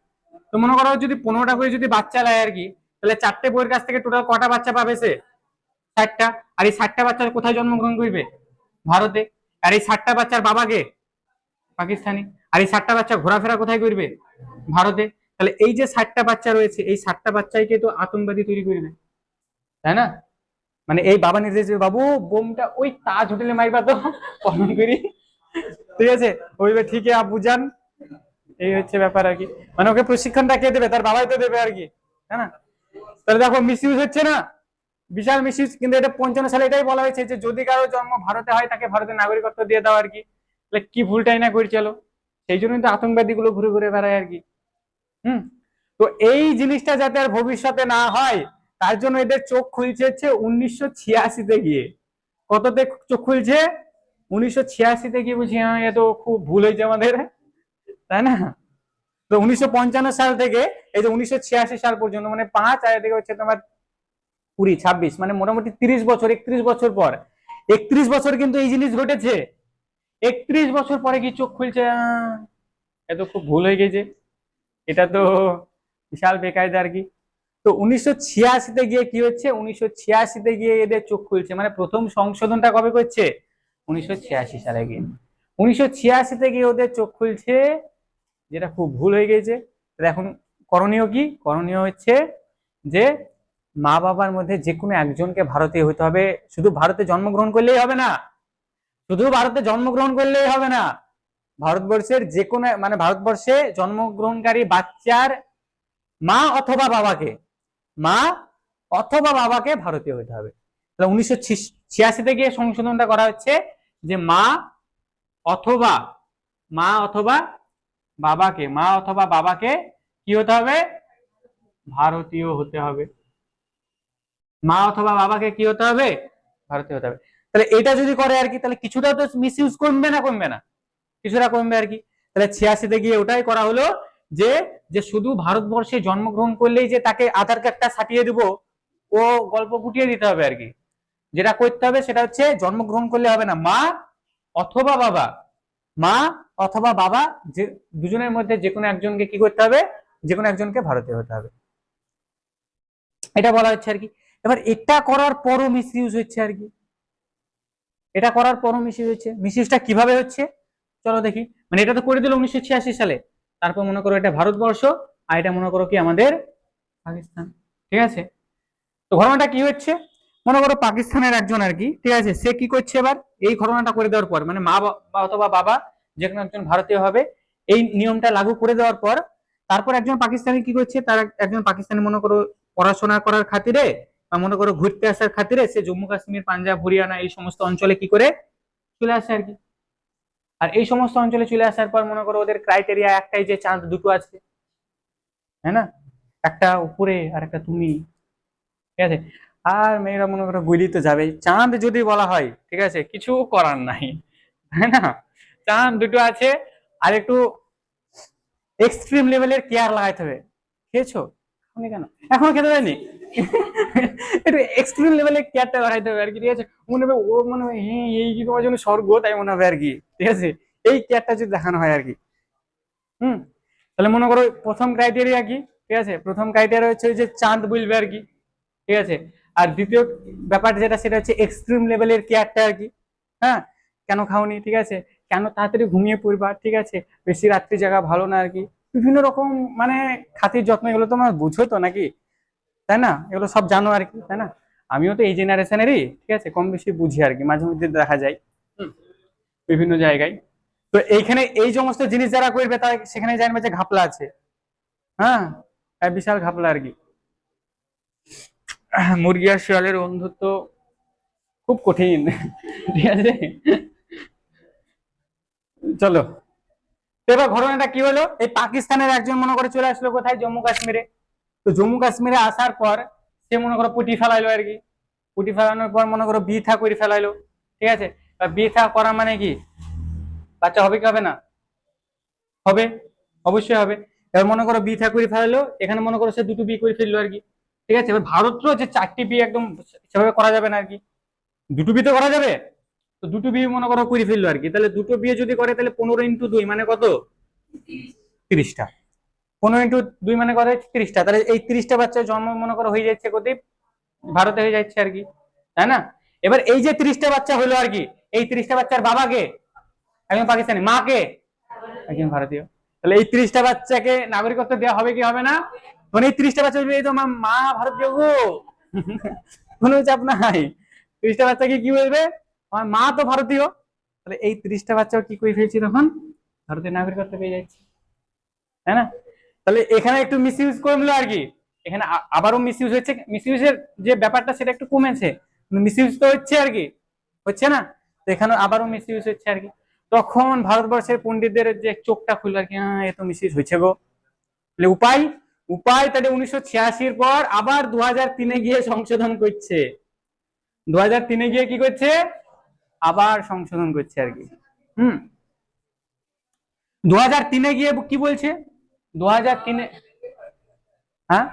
তো মনে করো যদি 15টা করে যদি বাচ্চা নেয় আর কি, তাহলে 4টে বইয়ের কাছ থেকে টোটাল কটা বাচ্চা পাবে সে? 60টা। আর এই 60টা বাচ্চা কোথায় জন্মগ্রহণ করবে? ভারতে। আর এই 60টা বাচ্চার বাবাকে পাকিস্তানি। আর এই 60টা বাচ্চা ঘোরাফেরা কোথায় করবে? ভারতে। তাহলে এই যে 60টা বাচ্চা রয়েছে, এই 60টা বাচ্চাইকে তো আতঙ্কবাদী তৈরি করবে, তাই না? মানে এই বাবা নির্দেশ, বাবু বোমটা ওই তাজ হোটেলে মাইবা তো কমন করি, ঠিক আছে, ওই ঠিক আব্বু যান। এই হচ্ছে ব্যাপার আর কি, মানে ওকে প্রশিক্ষণটা কে দেবে? তার বাবাই তো দেবে আর কি, তাই না? তাহলে দেখো মিসইউজ হচ্ছে না, বিশাল মিসইউজ। কিন্তু এটা 55 সালে এটাই বলা হয়েছে যে যদি কারো জন্ম ভারতে হয় তাকে ভারতের নাগরিকত্ব দিয়ে দাও আর কি। তাহলে কি ভুলটাই না করি চলো, সেই জন্যই তো আতঙ্কবাদী গুলো ঘুরে ঘুরে বেড়ায় আর কি। হুম। তো এই জিনিসটা যাতে আর ভবিষ্যতে না হয়, তার জন্য এদের চোখ খুলছে হচ্ছে 1986-তে গিয়ে। কততে চোখ খুলছে? 1986-তে গিয়ে বুঝি, হ্যাঁ এ তো খুব ভুল হয়েছে আমাদের, তাই না? তো 1955 সাল থেকে এই যে 1986 সাল পর্যন্ত, মানে 5 আর এদিকে হচ্ছে তোমার 20, 26, মানে মোটামুটি 30 বছর, 31 বছর পর, 31 বছর কিন্তু এই জিনিস ঘটেছে। 31 বছর পরে কি চোখ খুলছে, এত খুব ভুল হয়ে গেছে, এটা তো বিশাল বেকায়দা আর কি। তো 1986-তে গিয়ে কি হচ্ছে? 1986-তে গিয়ে এদের চোখ খুলছে, মানে প্রথম সংশোধনটা কবে করছে? 1986 সালে গিয়ে। 1986-তে গিয়ে ওদের চোখ খুলছে, যেটা খুব ভুল হয়ে গেছে। এখন করণীয় কি? করণীয় হচ্ছে যে মা বাবার মধ্যে যে কোনো একজনকে ভারতীয় হতে হবে। শুধু ভারতে জন্মগ্রহণ করলেই হবে না, শুধু ভারতে জন্মগ্রহণ করলেই হবে না, ভারতবর্ষের যে কোনো মানে ভারতবর্ষে জন্মগ্রহণকারী বাচ্চার মা অথবা বাবাকে, মা অথবা বাবাকে ভারতীয় হতে হবে। তাহলে 1986 গিয়ে সংশোধনটা করা হচ্ছে যে অথবা মা অথবা বাবাকে কি হতে হবে, ভারতীয় হতে হবে। মা অথবা বাবাকে কি হতে হবে, ভারতীয় হতে হবে। তাহলে এটা যদি করে আর কি, তাহলে কিছুটা তো মিস ইউজ কমবে না, কমবে না, কিছুটা কমবে আর কি। তাহলে 86 গিয়ে ওটাই করা হলো যে যে শুধু ভারতবর্ষে জন্মগ্রহণ করলেই যে তাকে আধার কার্ডটা ছাপিয়ে দিব, ও গল্প গুটিয়ে দিতে হবে আর কি। যেটা করতে হবে সেটা হচ্ছে জন্মগ্রহণ করলে হবে না, অথবা বাবা মা অথবা বাবা যে দুজনের মধ্যে যে কোনো একজনকে কি করতে হবে, যে কোনো একজনকে ভারতীয় হতে হবে, এটা বলা হচ্ছে আর কি। এবার এটা করার পরও মিস ইউজ হচ্ছে আর কি, এটা করার পরও মিস ইউজ হচ্ছে। মিস ইউজটা কিভাবে হচ্ছে চলো দেখি। মানে এটা তো করে দিল 1986 সালে, তারপর মনে করো এটা ভারতবর্ষ, আর এটা মনে করো কি আমাদের পাকিস্তান, ঠিক আছে। তো ঘটনাটা কি হচ্ছে, মনে করো পাকিস্তানের একজন আর কি, ঠিক আছে, সে কি করছে এবার এই ঘটনাটা করে দেওয়ার পর, মানে মা অথবা বাবা যে কোনো একজন ভারতীয় হবে, এই নিয়মটা লাগু করে দেওয়ার পর তারপর একজন পাকিস্তানি কি করছে, তার একজন পাকিস্তানি মনে করো পড়াশোনা করার খাতিরে বা মনে করো ঘুরতে আসার খাতিরে সে জম্মু কাশ্মীর, পাঞ্জাব, হরিয়ানা এই সমস্ত অঞ্চলে কি করে চলে আসে আর কি। আর এই সমস্ত অঞ্চলে চলে আসার পর মনে করো ওদের ক্রাইটেরিয়া একটাই, যে চাঁদ দুটো আছে, হ্যাঁ না, একটা উপরে আর একটা তুমি, ঠিক আছে। আর মেয়েরা মনে করো গুলি তো যাবেই, চাঁদ যদি বলা হয় ঠিক আছে কিছু করার নাই, তাই না, চাঁদ দুটো আছে। আর একটু এক্সট্রিম লেভেলের কেয়ার লাগাইতে হবে। খেয়েছো কেন এখন খেতে দেয়নি, একটু এক্সট্রিম লেভেলের কেয়ারটা লাগাইতে হবে আর কি, ঠিক আছে। মনে হবে ও মনে হয় হ্যাঁ এই কি তোমার জন্য স্বর্গ, তাই মনে হবে আর কি, ঠিক আছে। এই কেয়ারটা যদি দেখানো হয় আর কি। তাহলে মনে করো প্রথম ক্রাইটেরিয়া কি, ঠিক আছে, প্রথম ক্রাইটেরিয়া হচ্ছে যে চাঁদ বলবে আর কি, ঠিক আছে। আর দ্বিতীয় ব্যাপার যেটা সেটা হচ্ছে এক্সট্রিম লেভেলের কেয়ারটা আর কি। হ্যাঁ, কেন খাওনি, ঠিক আছে, কেন তাড়াতাড়ি ঘুমিয়ে পড়বা, ঠিক আছে, বেশি রাত্রি জায়গা ভালো না আর কি, বিভিন্ন রকম মানে খাতির যত্ন, এগুলো তোমার বুঝো তো নাকি, তাই না, এগুলো সব জানো আর কি, তাই না। আমিও তো এই জেনারেশনেরই, ঠিক আছে, কম বেশি বুঝি আর কি, মাঝে মধ্যে দেখা যায় বিভিন্ন জায়গায়। তো এইখানে এই সমস্ত জিনিস যারা করবে তারা সেখানে জানবে যে ঘাপলা আছে, হ্যাঁ, বিশাল ঘাপলা আর কি। মুরগি আর শিয়ালের বন্ধুত্ব খুব কঠিন, ঠিক আছে। চলো, এবার ঘটনাটা কি হলো, এই পাকিস্তানের একজন মনে করে চলে আসলো কোথায়, জম্মু কাশ্মীরে। তো জম্মু কাশ্মীরে আসার পর সে মনে করো পুটি ফেলাইলো আর কি, পুটি ফেলানোর পর মনে করো বিয়ে থা করে ফেলাইলো, ঠিক আছে। বিয়ে থা করা মানে কি, বাচ্চা হবে কি হবে না, হবে, অবশ্যই হবে। এবার মনে করো বিয়ে থা করে ফেলাইলো, এখানে মনে করো সে দুটো বিয়ে করে ফেললো আর কি, ঠিক আছে। এবার ভারতেও যে 4টি বিয়ে একদম সেভাবে করা যাবে না আর কি, দুটো বিয়ে তো করা যাবে। তো দুটো বিয়ে মনে করো করে ফেললো আর কি, তাহলে দুটো বিয়ে যদি করে তাহলে 15 × 2 মানে কত, 30টা। 15 × 2 মানে কত, 30টা। তাহলে এই 30টা বাচ্চার জন্ম মনে করো হয়ে যাচ্ছে কোথায়, ভারতে হয়ে যাচ্ছে আর কি, তাই না। এবার এই যে 30টা বাচ্চা হলো আর কি, এই 30টা বাচ্চার বাবাকে একজন পাকিস্তানি, মাকে একজন ভারতীয়। তাহলে এই 30টা বাচ্চাকে নাগরিকত্ব দেওয়া হবে কি হবে না, মানে এই 30টা বাচ্চা বলবে এই তো মা ভারতীয় গো, কোনো চাপ নাই। 30টা বাচ্চাকে কি বলবে, আমার মা তো ভারতীয়। তাহলে এই 30টা বাচ্চাও কি করে ফেলছি তখন, ভারতের নাগরিকত্ব পেয়ে যাচ্ছে, তাই না। তাহলে এখানে একটু মিস ইউজ করলো আর কি, এখানে আবারও মিস ইউজ হচ্ছে, মিস ইউজের যে ব্যাপারটা সেটা একটু কমেছে, মিস ইউজ তো হচ্ছে আর কি, হচ্ছে না। তো এখানে আবারও মিস ইউজ হচ্ছে আর কি। তখন ভারতবর্ষের পণ্ডিতদের যে চোখটা খুললো আর কি, হ্যাঁ এ তো মিস ইউজ হয়েছে গো। উপায়, তাহলে 1986 পর আবার 2003 গিয়ে সংশোধন করছে, 2003 গিয়ে কি করছে, আবার সংশোধন করছে আর কি। 2003 গিয়ে কি বলছে, 2003, হ্যাঁ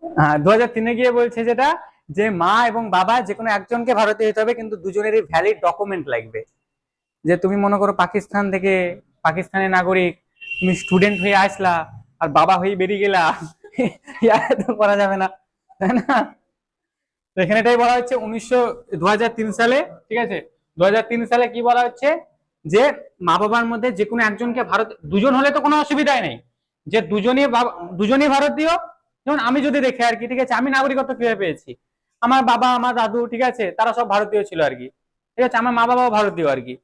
হ্যাঁ 2003 গিয়ে বলছে যেটা, যে মা এবং বাবা যে কোনো একজনকে ভারতীয় হতে হবে, কিন্তু দুজনেরই ভ্যালিড ডকুমেন্ট লাগবে। যে তুমি মনে করো পাকিস্তান থেকে, পাকিস্তানের নাগরিক, তুমি স্টুডেন্ট হয়ে আসলা আর বাবা হয়ে বেরিয়ে গেলা, তো করা যাবে না, তাই না। তো এখানে এটাই বলা হচ্ছে 2003 সালে, ঠিক আছে, 2003 সালে কি বলা হচ্ছে, যে মা বাবার মধ্যে যে কোনো একজনকে ভারত, দুজন হলে তো কোনো অসুবিধাই নেই, যে দুজনই ভারতীয়, যেমন আমি যদি দেখি আর কি, ঠিক আছে, আমি নাগরিকত্ব কিভাবে পেয়েছি? আমার বাবা, আমার দাদু, ঠিক আছে, তারা সব ভারতীয় ছিল আর কি, ঠিক আছে, আমার মা বাবাও ভারতীয় আর কি।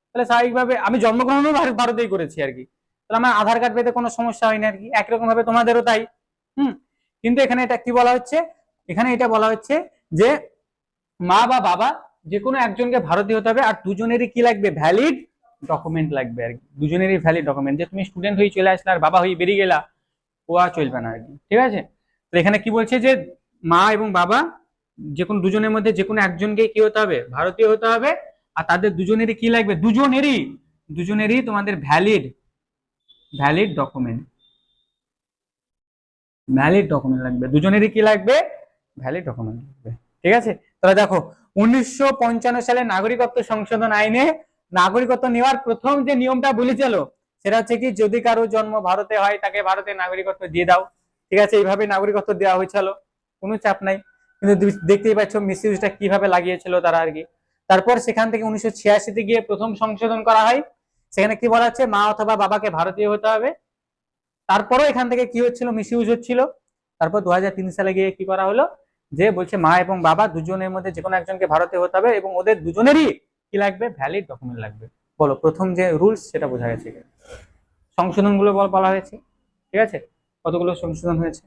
তাহলে স্বাভাবিকভাবে আমি জন্মগ্রহণও ভারতেই করেছি আর কি। তাহলে আমার আধার কার্ড পেতে কোনো সমস্যা হয়নি আর কি। একই রকম ভাবে তোমাদেরও তাই। হুম। কিন্তু এখানে এটা কি বলা হচ্ছে, এখানে এটা বলা হচ্ছে যে মা বা বাবা যে কোনো একজনকে ভারতীয় হতে হবে, আর দুজনেরই কি লাগবে, ভ্যালিড ডকুমেন্ট লাগবে আর কি। দুজনেরই ভ্যালিড ডকুমেন্ট, যে তুমি স্টুডেন্ট হয়ে চলে আসলে আর বাবা হয়ে বেরিয়ে গেলা, ও আর চলবে না আর কি, ঠিক আছে। তো এখানে কি বলছে যে মা এবং বাবা যে কোনো দুজনের মধ্যে যে কোনো একজনকে কি হতে হবে, ভারতীয় হতে হবে। আর তাদের দুজনেরই কি লাগবে, দুজনেরই দুজনেরই তোমাদের valid valid document valid document লাগবে, দুজনেরই কি লাগবে, ভ্যালিড ডকুমেন্ট লাগবে, ঠিক আছে। তাহলে দেখো 1955 সালে নাগরিকত্ব সংশোধন আইনে নাগরিকত্ব নেওয়ার প্রথম যে নিয়মটা বলেছিল সেটা হচ্ছে কি, যদি কারো জন্ম ভারতে হয় তাকে ভারতের নাগরিকত্ব দিয়ে দাও, ঠিক আছে, এইভাবে নাগরিকত্ব দেওয়া হয়েছিল, কোনো চাপ নাই। কিন্তু দেখতেই পাচ্ছ মিসইউজটা কিভাবে লাগিয়েছিল তারা আর কি। তারপর সেখান থেকে 1986-তে গিয়ে প্রথম সংশোধন করা হয়। সেখানে কি বলা হচ্ছে, মা অথবা বাবাকে ভারতীয় হতে হবে। তারপরও এখান থেকে কি হচ্ছিল, মিসইউজ হচ্ছিল। তারপর 2003 সালে গিয়ে কি করা হলো, যে বলছে মা এবং বাবা দুজনের মধ্যে যে কোনো একজনকে ভারতীয় হতে হবে এবং ওদের দুজনেরই কি লাগবে, ভ্যালিড ডকুমেন্ট লাগবে। বলো, প্রথম যে রুলস সেটা বোঝা গেছে, সংশোধন গুলো বলা হয়েছে, ঠিক আছে, কতগুলো সংশোধন হয়েছে।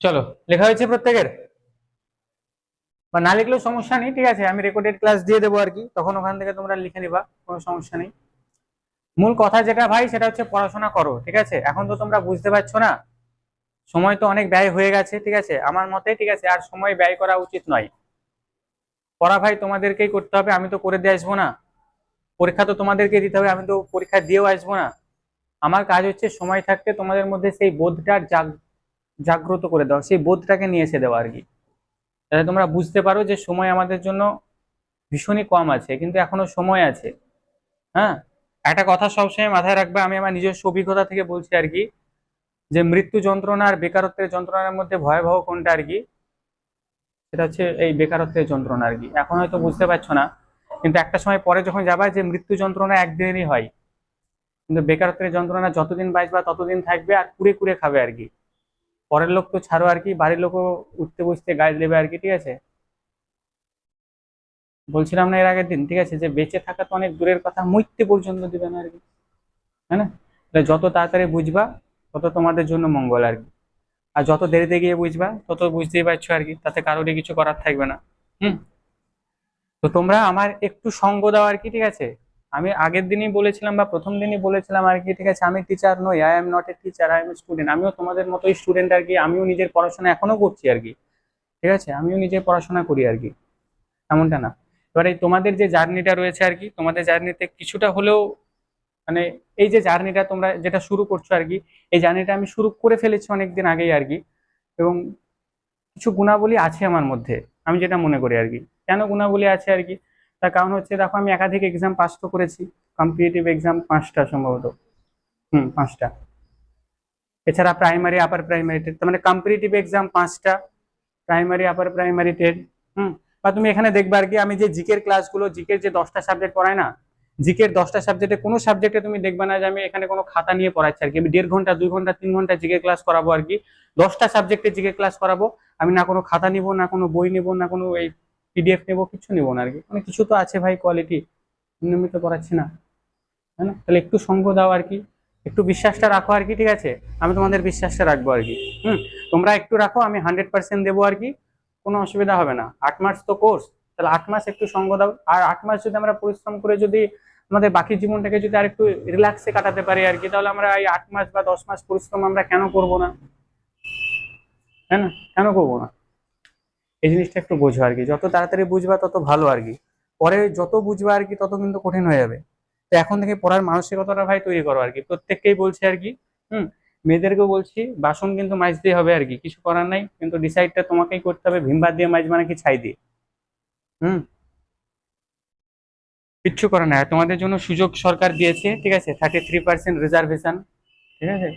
চলো, লেখা হয়েছে প্রত্যেকের? বা না লিখলেও সমস্যা নেই, ঠিক আছে, আমি রেকর্ডেড ক্লাস দিয়ে দেবো আর কি, তখন ওখান থেকে তোমরা লিখে নিবা, কোনো সমস্যা নেই। মূল কথা যেটা ভাই সেটা হচ্ছে পড়াশোনা করো, ঠিক আছে। এখন তো তোমরা বুঝতে পারছো না, সময় তো অনেক ব্যয় হয়ে গেছে, ঠিক আছে, আমার মতে, ঠিক আছে, আর সময় ব্যয় করা উচিত নয়। পড়া ভাই তোমাদেরকেই করতে হবে, আমি তো করে দিয়ে আসবো না। পরীক্ষা তো তোমাদেরকে দিতে হবে, আমি তো পরীক্ষা দিয়েও আসবো না। আমার কাজ হচ্ছে সময় থাকতে তোমাদের মধ্যে সেই বোধটার জাগ্রত করে দেওয়া, সেই বোধটাকে নিয়ে এসে দেওয়া আর কি, যাতে তোমরা বুঝতে পারো যে সময় আমাদের জন্য ভীষণই কম আছে, কিন্তু এখনো সময় আছে। হ্যাঁ, একটা কথা সবসময় মাথায় রাখবে, আমি আমার নিজস্ব অভিজ্ঞতা থেকে বলছি আর কি, যে মৃত্যু যন্ত্রণা আর বেকারত্বের যন্ত্রণার মধ্যে ভয়াবহ কোনটা আর কি, সেটা হচ্ছে এই বেকারত্বের যন্ত্রণা আর কি। এখন হয়তো বুঝতে পারছো না, কিন্তু একটা সময় পরে যখন যাবা, যে মৃত্যু যন্ত্রণা একদিনেরই হয়, কিন্তু বেকারত্বের যন্ত্রণা যতদিন বাঁচবা ততদিন থাকবে, আর কুড়ে কুড়ে খাবে আর কি। পরের লোক তো ছাড়ো আর কি, বাড়ির লোকও উঠতে বসতে গায়ে দেবে আর কি, ঠিক আছে। বলছিলাম না এর আগের দিন, ঠিক আছে, যে বেঁচে থাকা তো অনেক দূরের কথা, মৃত্যু পর্যন্ত দিবে না আর কি, তাই না? তাহলে যত তাড়াতাড়ি বুঝবা তত তোমাদের জন্য মঙ্গল আর কি। আর যত দেরিতে গিয়ে বুঝবা তত বুঝতেই পারছো আর কি, তাতে কারোরই কিছু করার থাকবে না। হুম। তো তোমরা আমার একটু সঙ্গ দাও আর কি, ঠিক আছে। আমি আগের দিনই বলেছিলাম বা প্রথম দিনই বলেছিলাম আর কি, ঠিক আছে, আমি টিচার নই, I am not a teacher, I am student. আমিও তোমাদের মতোই স্টুডেন্ট আর কি, আমিও নিজের পড়াশোনা এখনো করছি আর কি, ঠিক আছে, আমিও নিজে পড়াশোনা করি আর কি, এমনটা না। এবারে তোমাদের যে জার্নিটা রয়েছে আর কি, তোমাদের জার্নিতে কিছুটা হলেও মানে এই যে জার্নিটা তোমরা যেটা শুরু করছো আর কি, এই জার্নিটা আমি শুরু করে ফেলেছি অনেকদিন আগেই আর কি। এবং কিছু গুণাবলী আছে আমার মধ্যে, আমি যেটা মনে করি আর কি। কেন গুণাবলী আছে আর কি, তার কারণ হচ্ছে দেখো, আমি একাধিক এক্সাম পাস তো করেছি, কম্পিটিটিভ এক্সাম 5টা সম্ভবত, 5টা। এছাড়া প্রাইমারি আপার প্রাইমারি টেট, তার মানে কম্পিটিটিভ এক্সাম 5টা, প্রাইমারি আপার প্রাইমারি টেট। হুম। বা তুমি এখানে দেখবে আর কি, আমি যে জিকের ক্লাসগুলো, জিকের যে 10টা সাবজেক্ট পড়াই না, জিকের 10টা সাবজেক্টে কোনো সাবজেক্টে তুমি দেখবে না যে আমি এখানে কোনো খাতা নিয়ে পড়াচ্ছি আর কি। আমি 1.5 ঘন্টা 2 ঘন্টা 3 ঘন্টা জিকে ক্লাস করাবো আর কি, 10টা সাবজেক্টে জিকে ক্লাস করাবো। আমি না কোনো খাতা নিব, না কোনো বই নিব, না কোনো এই পিডিএফ নেবো, কিছু নিবো না আর কি। মানে কিছু তো আছে ভাই কোয়ালিটি, নিয়মিত পড়াচ্ছি না, তাই না? তাহলে একটু সঙ্গ দাও আর কি, একটু বিশ্বাসটা রাখো আর কি, ঠিক আছে। আমি তোমাদের বিশ্বাসটা রাখবো আর কি। হুম। তোমরা একটু রাখো, আমি 100% দেবো আর কি, কোনো অসুবিধা হবে না। 8 মাস তো কোর্স, তাহলে 8 মাস একটু সঙ্গ দাও। আর 8 মাস যদি আমরা পরিশ্রম করে যদি আমাদের বাকি জীবনটাকে যদি আর একটু রিল্যাক্সে কাটাতে পারি আর কি, তাহলে আমরা এই 8 মাস বা 10 মাস পরিশ্রম আমরা কেন করব না, তাই না? কেন করবো না? এই জিনিসটা একটু বোঝো আর কি, যত তাড়াতাড়ি বুঝবা তত ভালো আর কি। পরে যত বুঝবা আর কি তত কিন্তু কঠিন হয়ে যাবে। তো এখন থেকে পড়ার মানসিকতাটা ভাই তৈরি করো আর কি, প্রত্যেককেই বলছি আর কি। হুম। মেয়েদেরকেও বলছি, বাসন কিন্তু মাজতেই হবে আর কি, কিছু করার নাই, কিন্তু ডিসাইডটা তোমাকেই করতে হবে, ভিম বার দিয়ে মাজবা নাকি ছাই দিয়ে। হুম, কিচ্ছু করে না, তোমাদের জন্য সুযোগ সরকার দিয়েছে, ঠিক আছে, 33% রিজার্ভেশন, ঠিক আছে।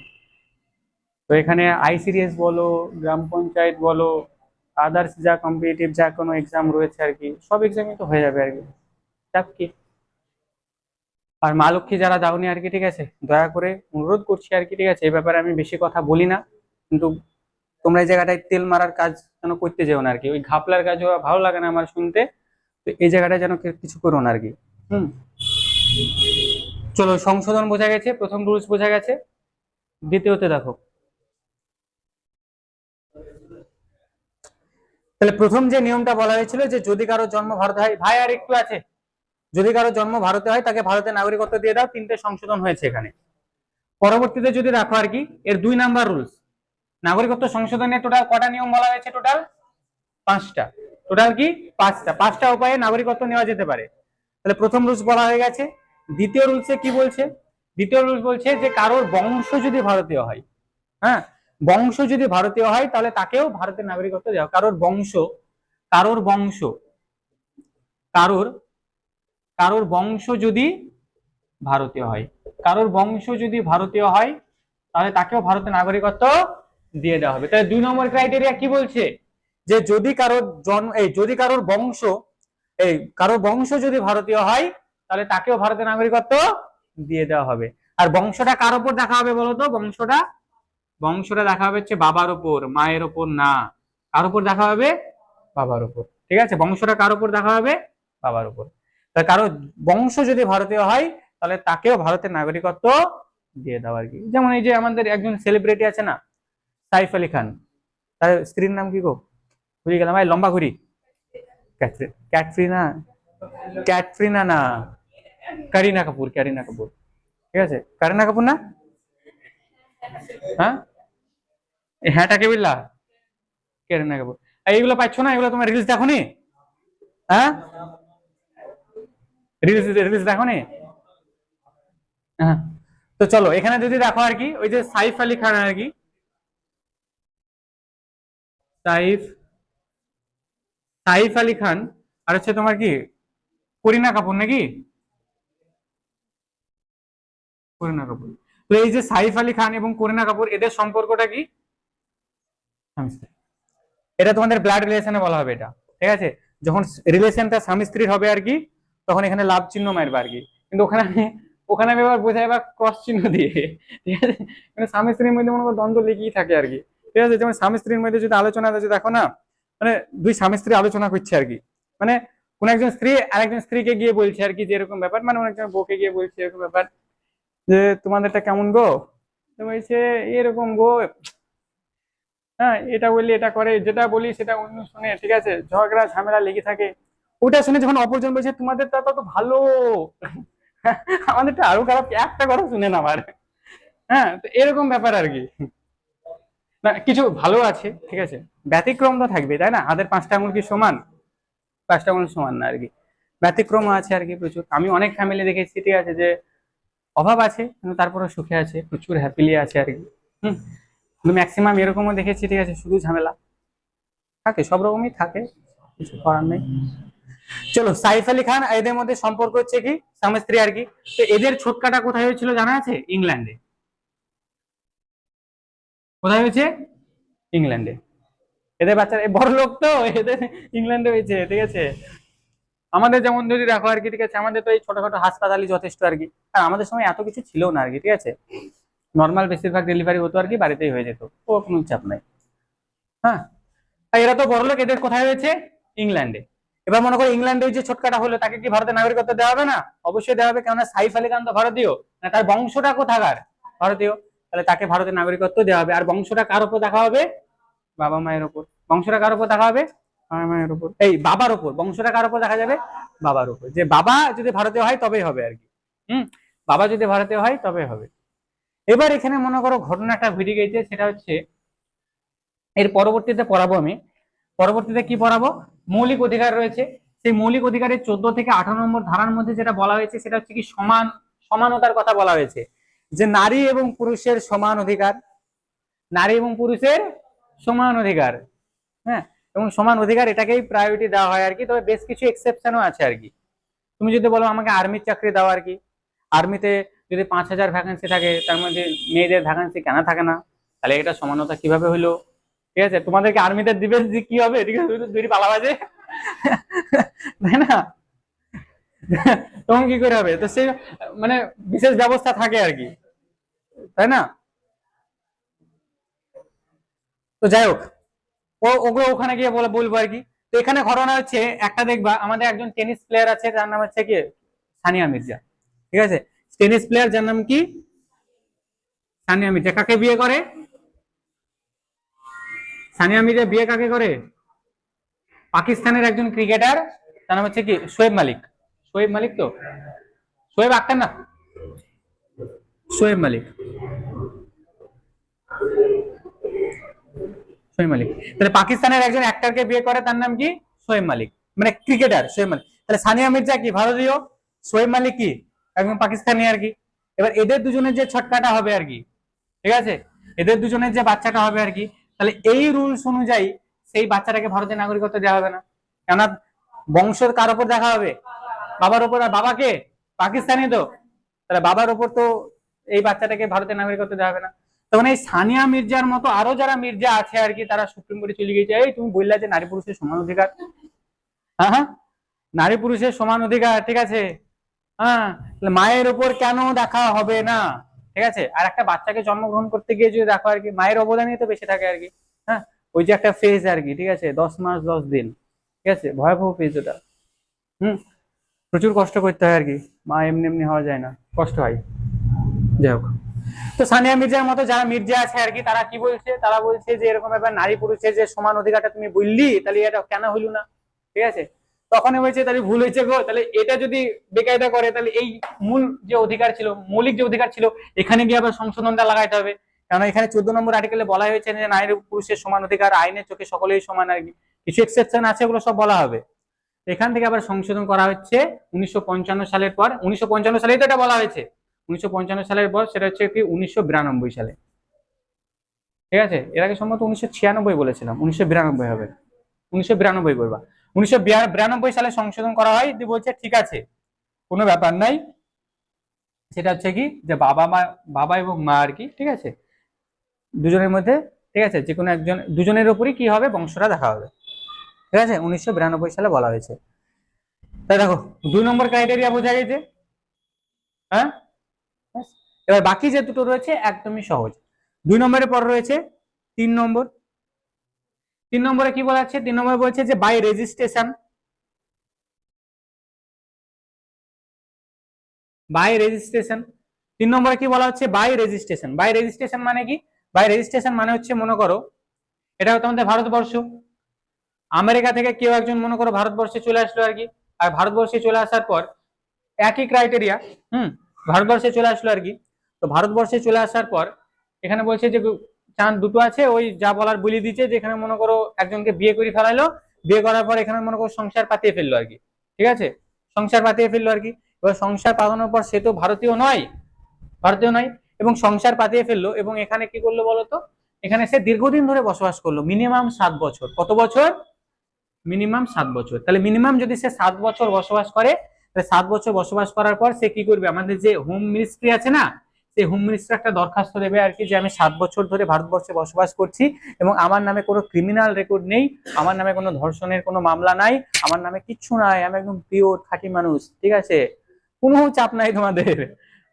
তো এখানে আইসিডিএস বলো, গ্রাম পঞ্চায়েত বলো, আদার্স যা কম্পিটিটিভ যা কোনো এক্সাম রয়েছে আর কি, সব এক্সামই তো হয়ে যাবে আর কি, চাপ কি। আর মা লক্ষ্মী যারা দাওনি আর কি, ঠিক আছে, দয়া করে অনুরোধ করছি আর কি, ঠিক আছে, এই ব্যাপারে আমি বেশি কথা বলি না, কিন্তু তোমরা এই জায়গাটায় তেল মারার কাজ যেন করতে যেও না আর কি, ওই ঘাপলার কাজ ওরা ভালো লাগে না আমার শুনতে। তো এই জায়গাটায় যেন কিছু করো না আর কি। হুম, চলো, সংশোধন বোঝা গেছে, প্রথম রুলস বোঝা গেছে, দ্বিতীয়তে দেখো। তাহলে প্রথম যে নিয়মটা বলা হয়েছিল যে যদি কারো জন্ম ভারতে হয়, ভাই আর একটু আছে, যদি কারো জন্ম ভারতে হয় তাকে ভারতের নাগরিকত্ব দিয়ে দাও, তিনটে সংশোধন হয়েছে এখানে। পরবর্তীতে যদি রাখো আর কি, এর 2 নাম্বার রুলস, নাগরিকত্ব সংশোধনে টোটাল কটা নিয়ম বলা হয়েছে? টোটাল 5টা। টোটাল কি? 5টা। 5টা উপায়ে নাগরিকত্ব নেওয়া যেতে পারে। তাহলে প্রথম রুলস বলা হয়ে গেছে। দ্বিতীয় রুলসে কি বলছে? দ্বিতীয় রুলস বলছে যে কারোর বংশ যদি ভারতীয় হয়, হ্যাঁ, বংশ যদি ভারতীয় হয় তাহলে তাকেও ভারতের নাগরিকত্ব দেওয়া। কারোর বংশ, কারোর বংশ, কারোর কারোর বংশ যদি ভারতীয় হয়, কারোর বংশ যদি ভারতীয় হয় তাহলে তাকেও ভারতের নাগরিকত্ব দিয়ে দেওয়া হবে। তাহলে 2 নম্বর ক্রাইটেরিয়া কি বলছে? যে যদি কারোর জন্ম, যদি কারোর বংশ, কারোর বংশ যদি ভারতীয় হয় তাহলে তাকেও ভারতের নাগরিকত্ব দিয়ে দেওয়া হবে। আর বংশটা কার উপর দেখা হবে বলতো? বংশটা বংশটা দেখা হবে হচ্ছে বাবার উপর, মায়ের উপর না। কার উপর দেখা হবে? বাবার উপর, ঠিক আছে। বংশটা কার উপর দেখা হবে? বাবার উপর। তা কারো বংশ যদি ভারতীয় হয় তাহলে তাকেও ভারতের নাগরিকত্ব দিয়ে দাও আর কি। যেমন এই যে আমাদের একজন সেলিব্রিটি আছে না, সাইফ আলী খান, তার স্ত্রীর নাম কি গো? ভুলে গেলাম ভাই, লম্বা ঘুরি। ক্যাটরিনা, ক্যাটরিনা না, কারিনা কাপুর, কারিনা কাপুর, ঠিক আছে, কারিনা কাপুর না? হ্যাঁ, হ্যাঁটাকে বিল্লা, কারিনা কাপুর। এইগুলো পাচ্ছ না? এগুলো তোমার রিলস দেখো নি? হ্যাঁ, রিলস রিলস দেখো নি? হ্যাঁ, তো চলো এখানে যদি দেখো আর কি, ওই যে সাইফ আলী খান আর কি, সাইফ সাইফ আলী খান, আর হচ্ছে তোমার কি করিনা কাপুর নাকি? করিনা কাপুর। তো এই যে সাইফ আলী খান এবং করিনা কাপুর, এদের সম্পর্কটা কি? স্বামী স্ত্রী। এটা তোমাদের ব্লাড রিলেশনে বলা হবে এটা, ঠিক আছে। যখন রিলেশনটা স্বামী স্ত্রীর হবে আর কি, তখন এখানে লাভ চিহ্ন মারবে আর কি। কিন্তু ওখানে আমি এবার বোঝাই বা ক্রস চিহ্ন দিয়ে, ঠিক আছে। মানে স্বামী স্ত্রীর মধ্যে মনে করো দ্বন্দ্ব লেগেই থাকে আর কি, ঠিক আছে। যেমন স্বামী স্ত্রীর মধ্যে যদি আলোচনা যদি দেখো না, মানে দুই স্বামী স্ত্রী আলোচনা করছে আর কি, মানে কোন একজন স্ত্রী আরেকজন স্ত্রীকে গিয়ে বলছে আর কি, যে এরকম ব্যাপার, মানে অনেকজন বউকে গিয়ে বলছে এরকম ব্যাপার, যে তোমাদেরটা কেমন গো? তো বলছে এরকম গো, হ্যাঁ, এটা বললি এটা করে, যেটা বলি সেটা অন্য শুনে, ঠিক আছে, ঝগড়া ঝামেলা লেগে থাকে। ওটা শুনে যখন অপরজন বলছে তোমাদেরটা তত ভালো, আমাদেরটা আরো খারাপ, একটা কথা শুনে না আবার। হ্যাঁ, তো এরকম ব্যাপার আর কি। না, কিছু ভালো আছে, ঠিক আছে, ব্যতিক্রম তো থাকবে তাই না, হাতের 5টা আঙুল কি সমান? 5টা আঙুল সমান না আর কি, ব্যতিক্রম আছে আর কি প্রচুর। আমি অনেক ফ্যামিলি দেখেছি, ঠিক আছে, যে অভাব আছে কিন্তু তারপরে সুখে আছে, প্রচুর হ্যাপিলি আছে আর কি। হম, কিন্তু ম্যাক্সিমাম এরকমও দেখেছি, ঠিক আছে, শুধু ঝামেলা থাকে, সব রকমই থাকে, কিছু করার নেই। চলো, সাইফ আলী খান এদের মধ্যে সম্পর্ক হচ্ছে কি স্বামী স্ত্রী আর কি। তো এদের ছোটকাটা কোথায় হয়েছিল জানা আছে? ইংল্যান্ডে। কোথায় হয়েছে? ইংল্যান্ডে। এদের বাচ্চারা বড় লোক তো, এদের ইংল্যান্ডে হয়েছে, ঠিক আছে। আমাদের যেমন যদি দেখো আর কি, ঠিক আছে, আমাদের তো এই ছোটখাটো হাসপাতালই যথেষ্ট আর কি। আর আমাদের সময় এত কিছু ছিল না আর কি, ঠিক আছে, নর্মাল বেশিরভাগ ডেলিভারি হতো আর কি, বাড়িতেই হয়ে যেত, ও কোনো চাপ নাই। হ্যাঁ, আর এরা তো বড় লোক, এদের কোথায় হয়েছে? ইংল্যান্ডে। এবার মনে করো ইংল্যান্ডে যে ছোটকাটা হলো, তাকে কি ভারতের নাগরিকত্ব দেওয়া হবে না? অবশ্যই দেওয়া হবে, কেননা সাইফ আলী খান তো ভারতীয়, না তার বংশটা কোথাকার? ভারতীয়। তাহলে তাকে ভারতের নাগরিকত্ব দেওয়া হবে। আর বংশটা কার উপর দেখা হবে? বাবা মায়ের উপর। বংশটা কার উপর দেখা হবে? বাবা মায়ের উপর, বাবার উপর। বংশটা কার উপর দেখা যাবে? বাবার উপর। যে বাবা যদি ভারতীয় হয় তবেই হবে আর কি। হুম, বাবা যদি ভারতীয় হয় তবে হবে। এবার এখানে মনে করো ঘটনাটা ঘটে গেছে, সেটা হচ্ছে এর পরবর্তীতে পড়াবো আমি। পরবর্তীতে কি পড়াবো? মৌলিক অধিকার রয়েছে, সেই মৌলিক অধিকারের 14 থেকে 18 নম্বর ধারার মধ্যে যেটা বলা হয়েছে সেটা হচ্ছে কি সমানতার কথা বলা হয়েছে, যে নারী এবং পুরুষের সমান অধিকার, নারী এবং পুরুষের সমান অধিকার। হ্যাঁ, এবং সমান অধিকার এটাকেই প্রায়োরিটি দেওয়া হয় আর কি। তবে বেশ কিছু এক্সেপশনও আছে আর কি। তুমি যদি বলো আমাকে আর্মির চাকরি দাও আর কি, আর্মিতে যদি 5,000 ভ্যাকেন্সি থাকে তার মধ্যে মেয়েদের ভ্যাকেন্সি কেন থাকে না, তাহলে এটা সমানতা কিভাবে হইলো? ঠিক আছে, তোমাদেরকে আর্মিতে দিবে যে কি হবে, ঠিক আছে, দুই পালাবাজে, তাই না? তখন কি করে হবে? তো সে মানে বিশেষ ব্যবস্থা থাকে আর কি, তাই না? তো যাই হোক, ওগুলো ওখানে গিয়ে বলবো আর কি। তো এখানে ঘটনা হচ্ছে একটা, দেখবা আমাদের একজন টেনিস প্লেয়ার আছে যার নাম হচ্ছে কি সানিয়া মির্জা। ঠিক আছে, টেনিস প্লেয়ার যার নাম কি সানিয়া মির্জা। কাকে বিয়ে করে? সানিয়া মির্জা বিয়ে কাকে করে? পাকিস্তানের একজন ক্রিকেটার, তার নাম হচ্ছে কি শোয়েব মালিক। শোয়েব মালিক, তো শোয়েব আক্তার না, শোয়েব মালিক, শোয়েব মালিক। তাহলে পাকিস্তানের একজন অ্যাক্টরকে বিয়ে করে, তার নাম কি শোয়েব মালিক, মানে ক্রিকেটার শোয়েব মালিক। তাহলে সানিয়া মির্জা কি ভারতীয়, শোয়েব মালিক কি একজন পাকিস্তানি আর কি। এবার এদের দুজনের যে ছটকাটা হবে আর কি, ঠিক আছে, এদের দুজনের যে বাচ্চাটা হবে আর কি, তাহলে এই রুলস অনুযায়ী সেই বাচ্চাটাকে ভারতের নাগরিকত্ব দেওয়া হবে না। কেননা বংশের কার উপর দেখা হবে? বাবার উপর। আর বাবাকে পাকিস্তানি, তো তাহলে বাবার উপর তো এই বাচ্চাটাকে ভারতের নাগরিকত্ব দেওয়া হবে না। তখন এই সানিয়া মির্জার মতো আরো যারা মির্জা আছে আর কি, তারা সুপ্রিম কোর্টে চলে গিয়েছে, এই তুমি বললা যে নারী পুরুষের সমান অধিকার, হ্যাঁ হ্যাঁ, নারী পুরুষের সমান অধিকার, ঠিক আছে, হ্যাঁ, মায়ের উপর কেন দেখা হবে না? ঠিক আছে, আর একটা বাচ্চাকে জন্মগ্রহণ করতে গিয়ে যদি দেখো আর কি, মায়ের অবদানই তো বেশি থাকে আর কি। হ্যাঁ, ওই যে একটা ফেজ আর কি, ঠিক আছে, 10 মাস 10 দিন, ঠিক আছে, ভয়াবহ ফেজ ওটা। হুম, প্রচুর কষ্ট করতে হয় আর কি, মা এমনি এমনি হওয়া যায় না, কষ্ট হয়। যাই হোক, তো সানিয়া মির্জার মতো যারা মির্জা আছে আর কি, তারা কি বলছে, তারা বলছে যে এরকম ব্যাপার, নারী পুরুষের যে সমান অধিকারটা তুমি বললি, তাহলে এটা কেন হইল না? ঠিক আছে, তখনই বলছে তাহলে ভুল হয়েছে গো, তাহলে এটা যদি বেকায়দা করে, তাহলে এই মূল যে অধিকার ছিল, মৌলিক যে অধিকার ছিল, এখানে গিয়ে আবার সংশোধনটা লাগাইতে হবে। কারণ এখানে 14 নম্বর আর্টিকেলে বলা হয়েছে যে নারী পুরুষের সমান অধিকার, আইনের চোখে সকলেই সমান আর কি, কিছু এক্সেপশন আছে, ওগুলো সব বলা হবে। এখান থেকে আবার সংশোধন করা হচ্ছে 1955 সালের পর। 1955 সালেই তো এটা বলা হয়েছে, 1955 সালের পর সেটা হচ্ছে কি 1992 সালে। ঠিক আছে, এর আগে সম্ভবত 1996 বলেছিলাম, 1992 হবে, 1992 করবা। 1992 সালে সংশোধন করা হয়, যে বলছে ঠিক আছে কোনো ব্যাপার নাই, সেটা হচ্ছে কি যে বাবা মা, বাবা এবং মা আর কি, ঠিক আছে, দুজনের মধ্যে, ঠিক আছে, যে কোনো একজন, দুজনের উপরই কি হবে, বংশটা দেখা হবে। ঠিক আছে, 1992 সালে বলা হয়েছে। তাই দেখো, 2 নম্বর ক্রাইটেরিয়া বোঝা গেছে। হ্যাঁ, এবার বাকি যে দুটো রয়েছে একদমই সহজ। 2 নম্বরের পর রয়েছে 3 নম্বর। 3 নম্বরে কি বলা আছে? 3 নম্বরে বলছে যে বাই রেজিস্ট্রেশন, বাই রেজিস্ট্রেশন। 3 নম্বরে কি বলা হচ্ছে? By registration. বাই রেজিস্ট্রেশন মানে কি? বাই রেজিস্ট্রেশন মানে হচ্ছে, মনে করো এটা হতো আমাদের ভারতবর্ষ, আমেরিকা থেকে কেউ একজন মনে করো ভারতবর্ষে চলে আসলো আর কি, আর ভারতবর্ষে চলে আসার পর একই ক্রাইটেরিয়া, ভারতবর্ষে চলে আসলো আর কি। তো ভারতবর্ষে চলে আসার পর এখানে বলছে যে চান দুটো আছে, ওই যা বলার বলি দিচ্ছে, যে এখানে মনে করো একজনকে বিয়ে করে ফেলাইলো, বিয়ে করার পর এখানে মনে করো সংসার পাতিয়ে ফেললো আর কি, ঠিক আছে, সংসার পাতিয়ে ফেললো আর কি। এবার সংসার পাতানোর পর সে তো ভারতীয় নয়, ভারতীয় নয়, এবং সংসার পাতিয়ে ফেললো, এবং এখানে কি করলো বলতো, এখানে সে দীর্ঘদিন ধরে বসবাস করলো, মিনিমাম 7 বছর। কত বছর? মিনিমাম 7 বছর। তাহলে মিনিমাম যদি সে 7 বছর বসবাস করে, তাহলে 7 বছর বসবাস করার পর সে কি করবে, আমাদের যে হোম মিনিস্ট্রি আছে না, সেই হোম মিনিস্ট্রি একটা দরখাস্ত দেবে আর কি, যে আমি 7 বছর ধরে ভারতবর্ষে বসবাস করছি এবং আমার নামে কোনো ক্রিমিনাল রেকর্ড নেই, আমার নামে কোনো ধর্ষণের কোনো মামলা নাই, আমার নামে কিচ্ছু নাই, আমি একদম পিওর খাঁটি মানুষ, ঠিক আছে, কোনো চাপ নাই তোমাদের।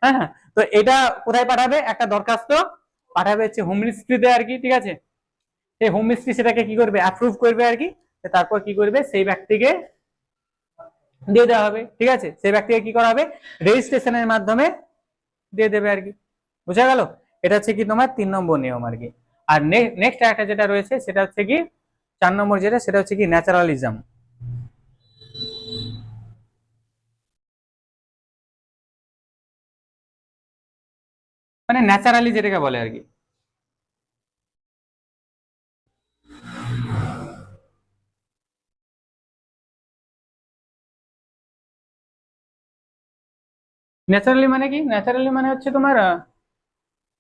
হ্যাঁ, তো এটা কোথায় পাঠাবে? একটা দরখাস্ত পাঠাবে হচ্ছে হোম মিনিস্ট্রিতে আর কি, ঠিক আছে, সেই হোম মিনিস্ট্রি সেটাকে কি করবে, অ্যাপ্রুভ করবে আর কি, তারপর কি করবে, সেই ব্যক্তিকে দিয়ে দেওয়া হবে, ঠিক আছে, সেই ব্যক্তিকে কি করা হবে, রেজিস্ট্রেশনের মাধ্যমে দিয়ে দেবে আর কি। বুঝা গেল? এটা হচ্ছে কি তোমার 3 নম্বর নিয়ম আর কি। আর নেক্সট একটা যেটা রয়েছে সেটা হচ্ছে কি 4 নম্বর, যেটা সেটা হচ্ছে কি ন্যাচারালিজম। মানে ন্যাচারালি যেটাকে বলে আর কি। ন্যাচারালি মানে কি? ন্যাচারালি মানে হচ্ছে তোমার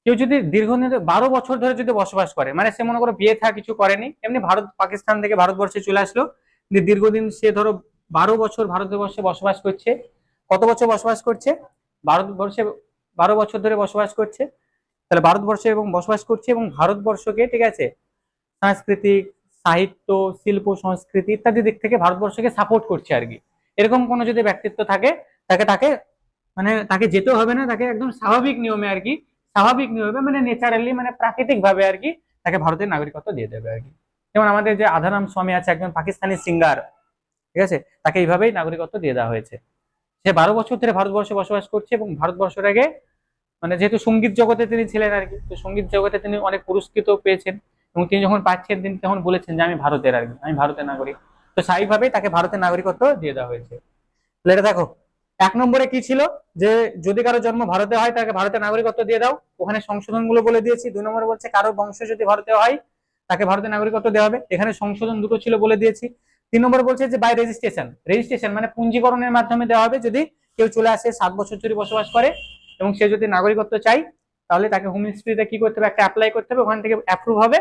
কেউ যদি দীর্ঘদিন 12 বছর ধরে যদি বসবাস করে, মানে সে মনে করো বিয়ে থা কিছু করেনি, এমনি ভারত পাকিস্তান থেকে ভারতবর্ষে চলে আসলো, দীর্ঘদিন সে ধরো 12 বছর ভারতবর্ষে বসবাস করছে। কত বছর বসবাস করছে? ভারতবর্ষে 12 বছর ধরে বসবাস করছে। তাহলে ভারতবর্ষে এবং বসবাস করছে এবং ভারতবর্ষকে, ঠিক আছে, সাংস্কৃতিক, সাহিত্য, শিল্প, সংস্কৃতি ইত্যাদি দিক থেকে ভারতবর্ষকে সাপোর্ট করছে আর কি। এরকম কোনো যদি ব্যক্তিত্ব থাকে, তাকে তাকে মানে তাকে যেতে হবে না, তাকে একদম স্বাভাবিক নিয়মে আর কি, স্বাভাবিক নিয়মে মানে ন্যাচারালি মানে প্রাকৃতিক ভাবে আর কি তাকে ভারতের নাগরিকত্ব দিয়ে দেবে আর কি। যেমন আমাদের যে আধারাম স্বামী আছে, একজন পাকিস্তানি সিঙ্গার, ঠিক আছে, তাকে এইভাবেই নাগরিকত্ব দিয়ে দেওয়া হয়েছে। সে 12 বছর ধরে ভারতবর্ষে বসবাস করছে এবং ভারতবর্ষের আগে মানে যেহেতু সঙ্গীত জগতে তিনি ছিলেন আর কি, তো সঙ্গীত জগতে তিনি অনেক পুরস্কৃত পেয়েছেন এবং তিনি যখন পাচ্ছেন তিনি তখন বলেছেন যে আমি ভারতের আর কি, আমি ভারতের নাগরিক। তো স্বাভাবিকভাবেই তাকে ভারতের নাগরিকত্ব দিয়ে দেওয়া হয়েছে। তাহলে এটা দেখো, 1 নম্বরে কি ছিল যে যদি কারো জন্ম ভারতে হয় তাকে ভারতের নাগরিকত্ব দিয়ে দাও, ওখানে সংশোধন গুলো বলে দিয়েছি। 2 নম্বরে বলছে কারো বংশ যদি ভারতে হয় তাকে ভারতের নাগরিকত্ব দেওয়া হবে, এখানে সংশোধন দুটো ছিল বলে দিয়েছি। 3 নম্বরে বলছে যে বাই রেজিস্ট্রেশন, রেজিস্ট্রেশন মানে পঞ্জীকরণের মাধ্যমে দেওয়া হবে। যদি কেউ চলে আসে 7 বছর যদি বসবাস করে এবং সে যদি নাগরিকত্ব চাই, তাহলে তাকে হোম মিনিস্ট্রিতে কি করতে হবে, একটা অ্যাপ্লাই করতে হবে, ওখান থেকে অ্যাপ্রুভ হবে,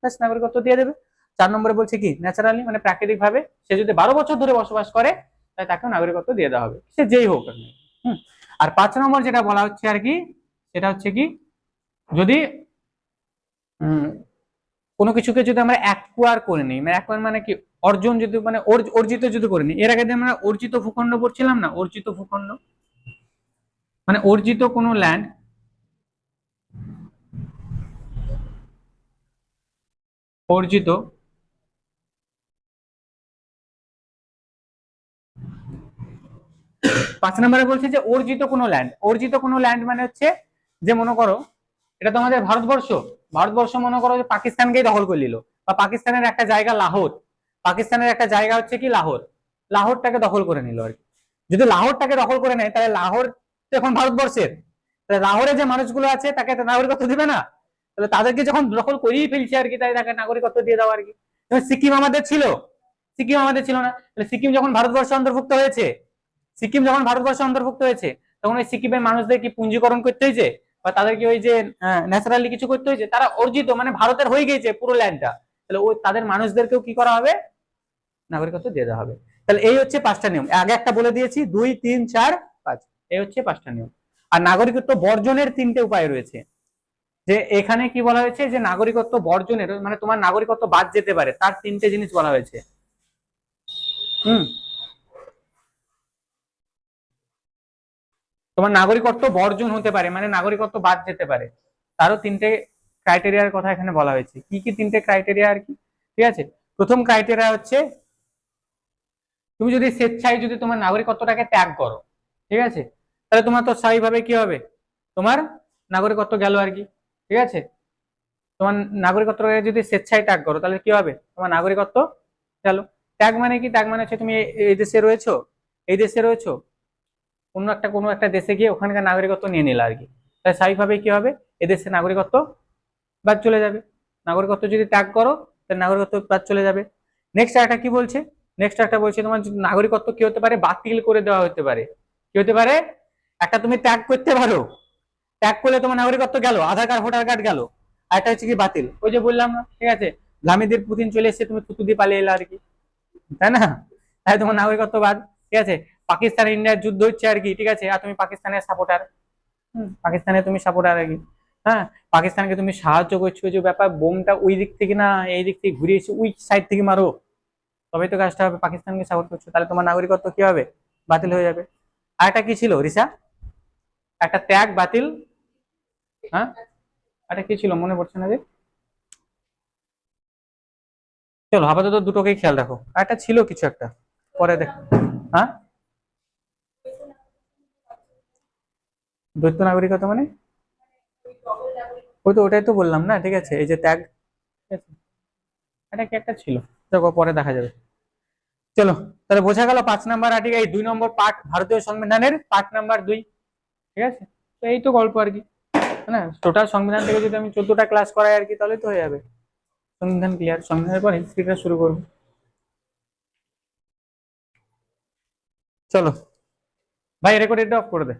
ব্যাস নাগরিকত্ব দিয়ে দেবে। 4 নম্বরে বলছে কি ন্যাচারালি মানে প্রাকৃতিক ভাবে, সে যদি 12 বছর ধরে বসবাস করে তাহলে তাকেও নাগরিকত্ব দিয়ে দেওয়া হবে, সে যেই হোক। হুম। আর 5 নম্বর যেটা বলা হচ্ছে আর কি, সেটা হচ্ছে কি যদি কোনো কিছুকে যদি আমরা অ্যাকোয়ার করে নিই, মানে অ্যাকোয়ার মানে কি অর্জন, যদি মানে অর্জিত যদি করে নিই। এর আগে আমরা অর্জিত ভূখণ্ড পড়ছিলাম না, অর্জিত ভূখণ্ড মানে অর্জিত কোনো ল্যান্ড, অর্জিত 5 নম্বরে বলছে যে অর্জিত কোনো ল্যান্ড, অর্জিত কোনো ল্যান্ড মানে হচ্ছে যে মনে করো এটা তো আমাদের ভারতবর্ষ, ভারতবর্ষ মনে করো যে পাকিস্তানকেই দখল করে নিল, বা পাকিস্তানের একটা জায়গা লাহোর, পাকিস্তানের একটা জায়গা হচ্ছে কি লাহোর, লাহোরটাকে দখল করে নিল আর কি। যদি লাহোরটাকে দখল করে নেয় তাহলে লাহোর তো এখন ভারতবর্ষের, তাহলে লাহোরে যে মানুষগুলো আছে তাকে নাগরিকত্ব দিবে না? তাহলে তাদেরকে যখন দখল করেই ফেলছে আর কি, তাই তাকে নাগরিকত্ব দিয়ে দাও আর কি। সিকিম আমাদের ছিল, সিকিম আমাদের ছিল না, তাহলে সিকিম যখন ভারতবর্ষে অন্তর্ভুক্ত হয়েছে, সিকিম যখন ভারতবর্ষে অন্তর্ভুক্ত হয়েছে তখন ওই সিকিমের মানুষদের কি পুঞ্জীকরণ করতে হয়েছে, বা তাদেরকে ওই যে ন্যাচারালি কিছু করতে হয়েছে? তারা অর্জিত মানে ভারতের হয়ে গেছে পুরো ল্যান্ডটা, তাহলে ওই তাদের মানুষদেরকেও কি করা হবে, নাগরিকত্ব দিয়ে দেওয়া হবে। তাহলে এই হচ্ছে 5টা নিয়ম, আগে একটা বলে দিয়েছি, 2, 3, 4, 5, এই হচ্ছে 5টা নিয়ম। আর নাগরিকত্ব বর্জনের 3টে উপায় রয়েছে। যে এখানে কি বলা হয়েছে যে নাগরিকত্ব বর্জনের মানে তোমার নাগরিকত্ব বাদ যেতে পারে, তার 3টে জিনিস বলা হয়েছে। হুম, তোমার নাগরিকত্ব বর্জন হতে পারে মানে নাগরিকত্ব বাদ যেতে পারে, তারও 3টে ক্রাইটেরিয়ার কথা এখানে বলা হয়েছে। কি কি 3টে ক্রাইটেরিয়া আর কি, ঠিক আছে। প্রথম ক্রাইটেরিয়া হচ্ছে তুমি যদি স্বেচ্ছায় যদি তোমার নাগরিকত্বটাকে ত্যাগ করো, ঠিক আছে, তাহলে তোমার তো স্বাভাবিকভাবে কি হবে, তোমার নাগরিকত্ব গেল আর কি, ঠিক আছে। তোমার নাগরিকত্বটাকে যদি স্বেচ্ছায় ত্যাগ করো তাহলে কি হবে, তোমার নাগরিকত্ব গেল। ত্যাগ মানে কি, ত্যাগ মানে হচ্ছে তুমি এই দেশে রয়েছো, এই দেশে রয়েছো, কোনো একটা দেশে গিয়ে ওখানকার নাগরিকত্ব নিয়ে নিলে আর কি, তাই স্বাভাবিকভাবে কি হবে, এদেশের নাগরিকত্ব বাদ চলে যাবে। নাগরিকত্ব যদি ত্যাগ করো তাহলে নাগরিকত্ব বাদ চলে যাবে। নেক্সট একটা কি বলছে, নেক্সট একটা বলছে তোমার নাগরিকত্ব কি হতে পারে, বাতিল করে দেওয়া হতে পারে। কি হতে পারে, একটা তুমি ত্যাগ করতে পারো, ত্যাগ করলে তোমার নাগরিকত্ব গেল, আধার কার্ড ভোটার কার্ড গেল। আর একটা হচ্ছে কি বাতিল, ওই যে বললাম না, ঠিক আছে, ভ্লাদিমির পুতিন চলে এসেছে, তুমি থুতু দিয়ে পালিয়ে এলে আর কি, তাই না, তাই তোমার নাগরিকত্ব বাদ, ঠিক আছে। পাকিস্তান ইন্ডিয়ার যুদ্ধ হচ্ছে আর কি, ঠিক আছে, আর তুমি পাকিস্তানের সাপোর্টার, পাকিস্তানে তুমি সাপোর্টার আর কি, হ্যাঁ, পাকিস্তানকে তুমি সাহায্য করছো, যে ব্যাপার বোমটা ওই দিক থেকে না এই দিক থেকে ঘুরে এসে ওই সাইড থেকে মারো, তবে তো কাজটা হবে, পাকিস্তানকে সাপোর্ট করছো, তাহলে তোমার নাগরিকত্ব কি হবে, বাতিল হয়ে যাবে। আর একটা কি ছিল রিসা, একটা ত্যাগ বাতিল, হ্যাঁ, একটা কি ছিল মনে পড়ছে না যে, চলো আপাতত দুটোকেই খেয়াল রাখো, আর একটা ছিল কিছু একটা, পরে দেখ। হ্যাঁ, দ্বৈত নাগরিকত্ব মানে ওই তো ওটাই তো বললাম না, ঠিক আছে, এই যে ত্যাগ, ঠিক আছে, এটা কি একটা ছিল, দেখো পরে দেখা যাবে। চলো, তাহলে বোঝা গেল 5 নাম্বার আর্টিকেল, এই 2 নম্বর পার্ট ভারতীয় সংবিধানের পার্ট নাম্বার 2, ঠিক আছে। তো এই তো গল্প আর কি, না টোটাল সংবিধান থেকে যদি আমি 14টা ক্লাস করাই আর কি, তাহলে তো হয়ে যাবে সংবিধান ক্লিয়ার। সংবিধানের পর হিস্ট্রিটা শুরু করবো। চলো ভাই, রেকর্ড অফ করে দে।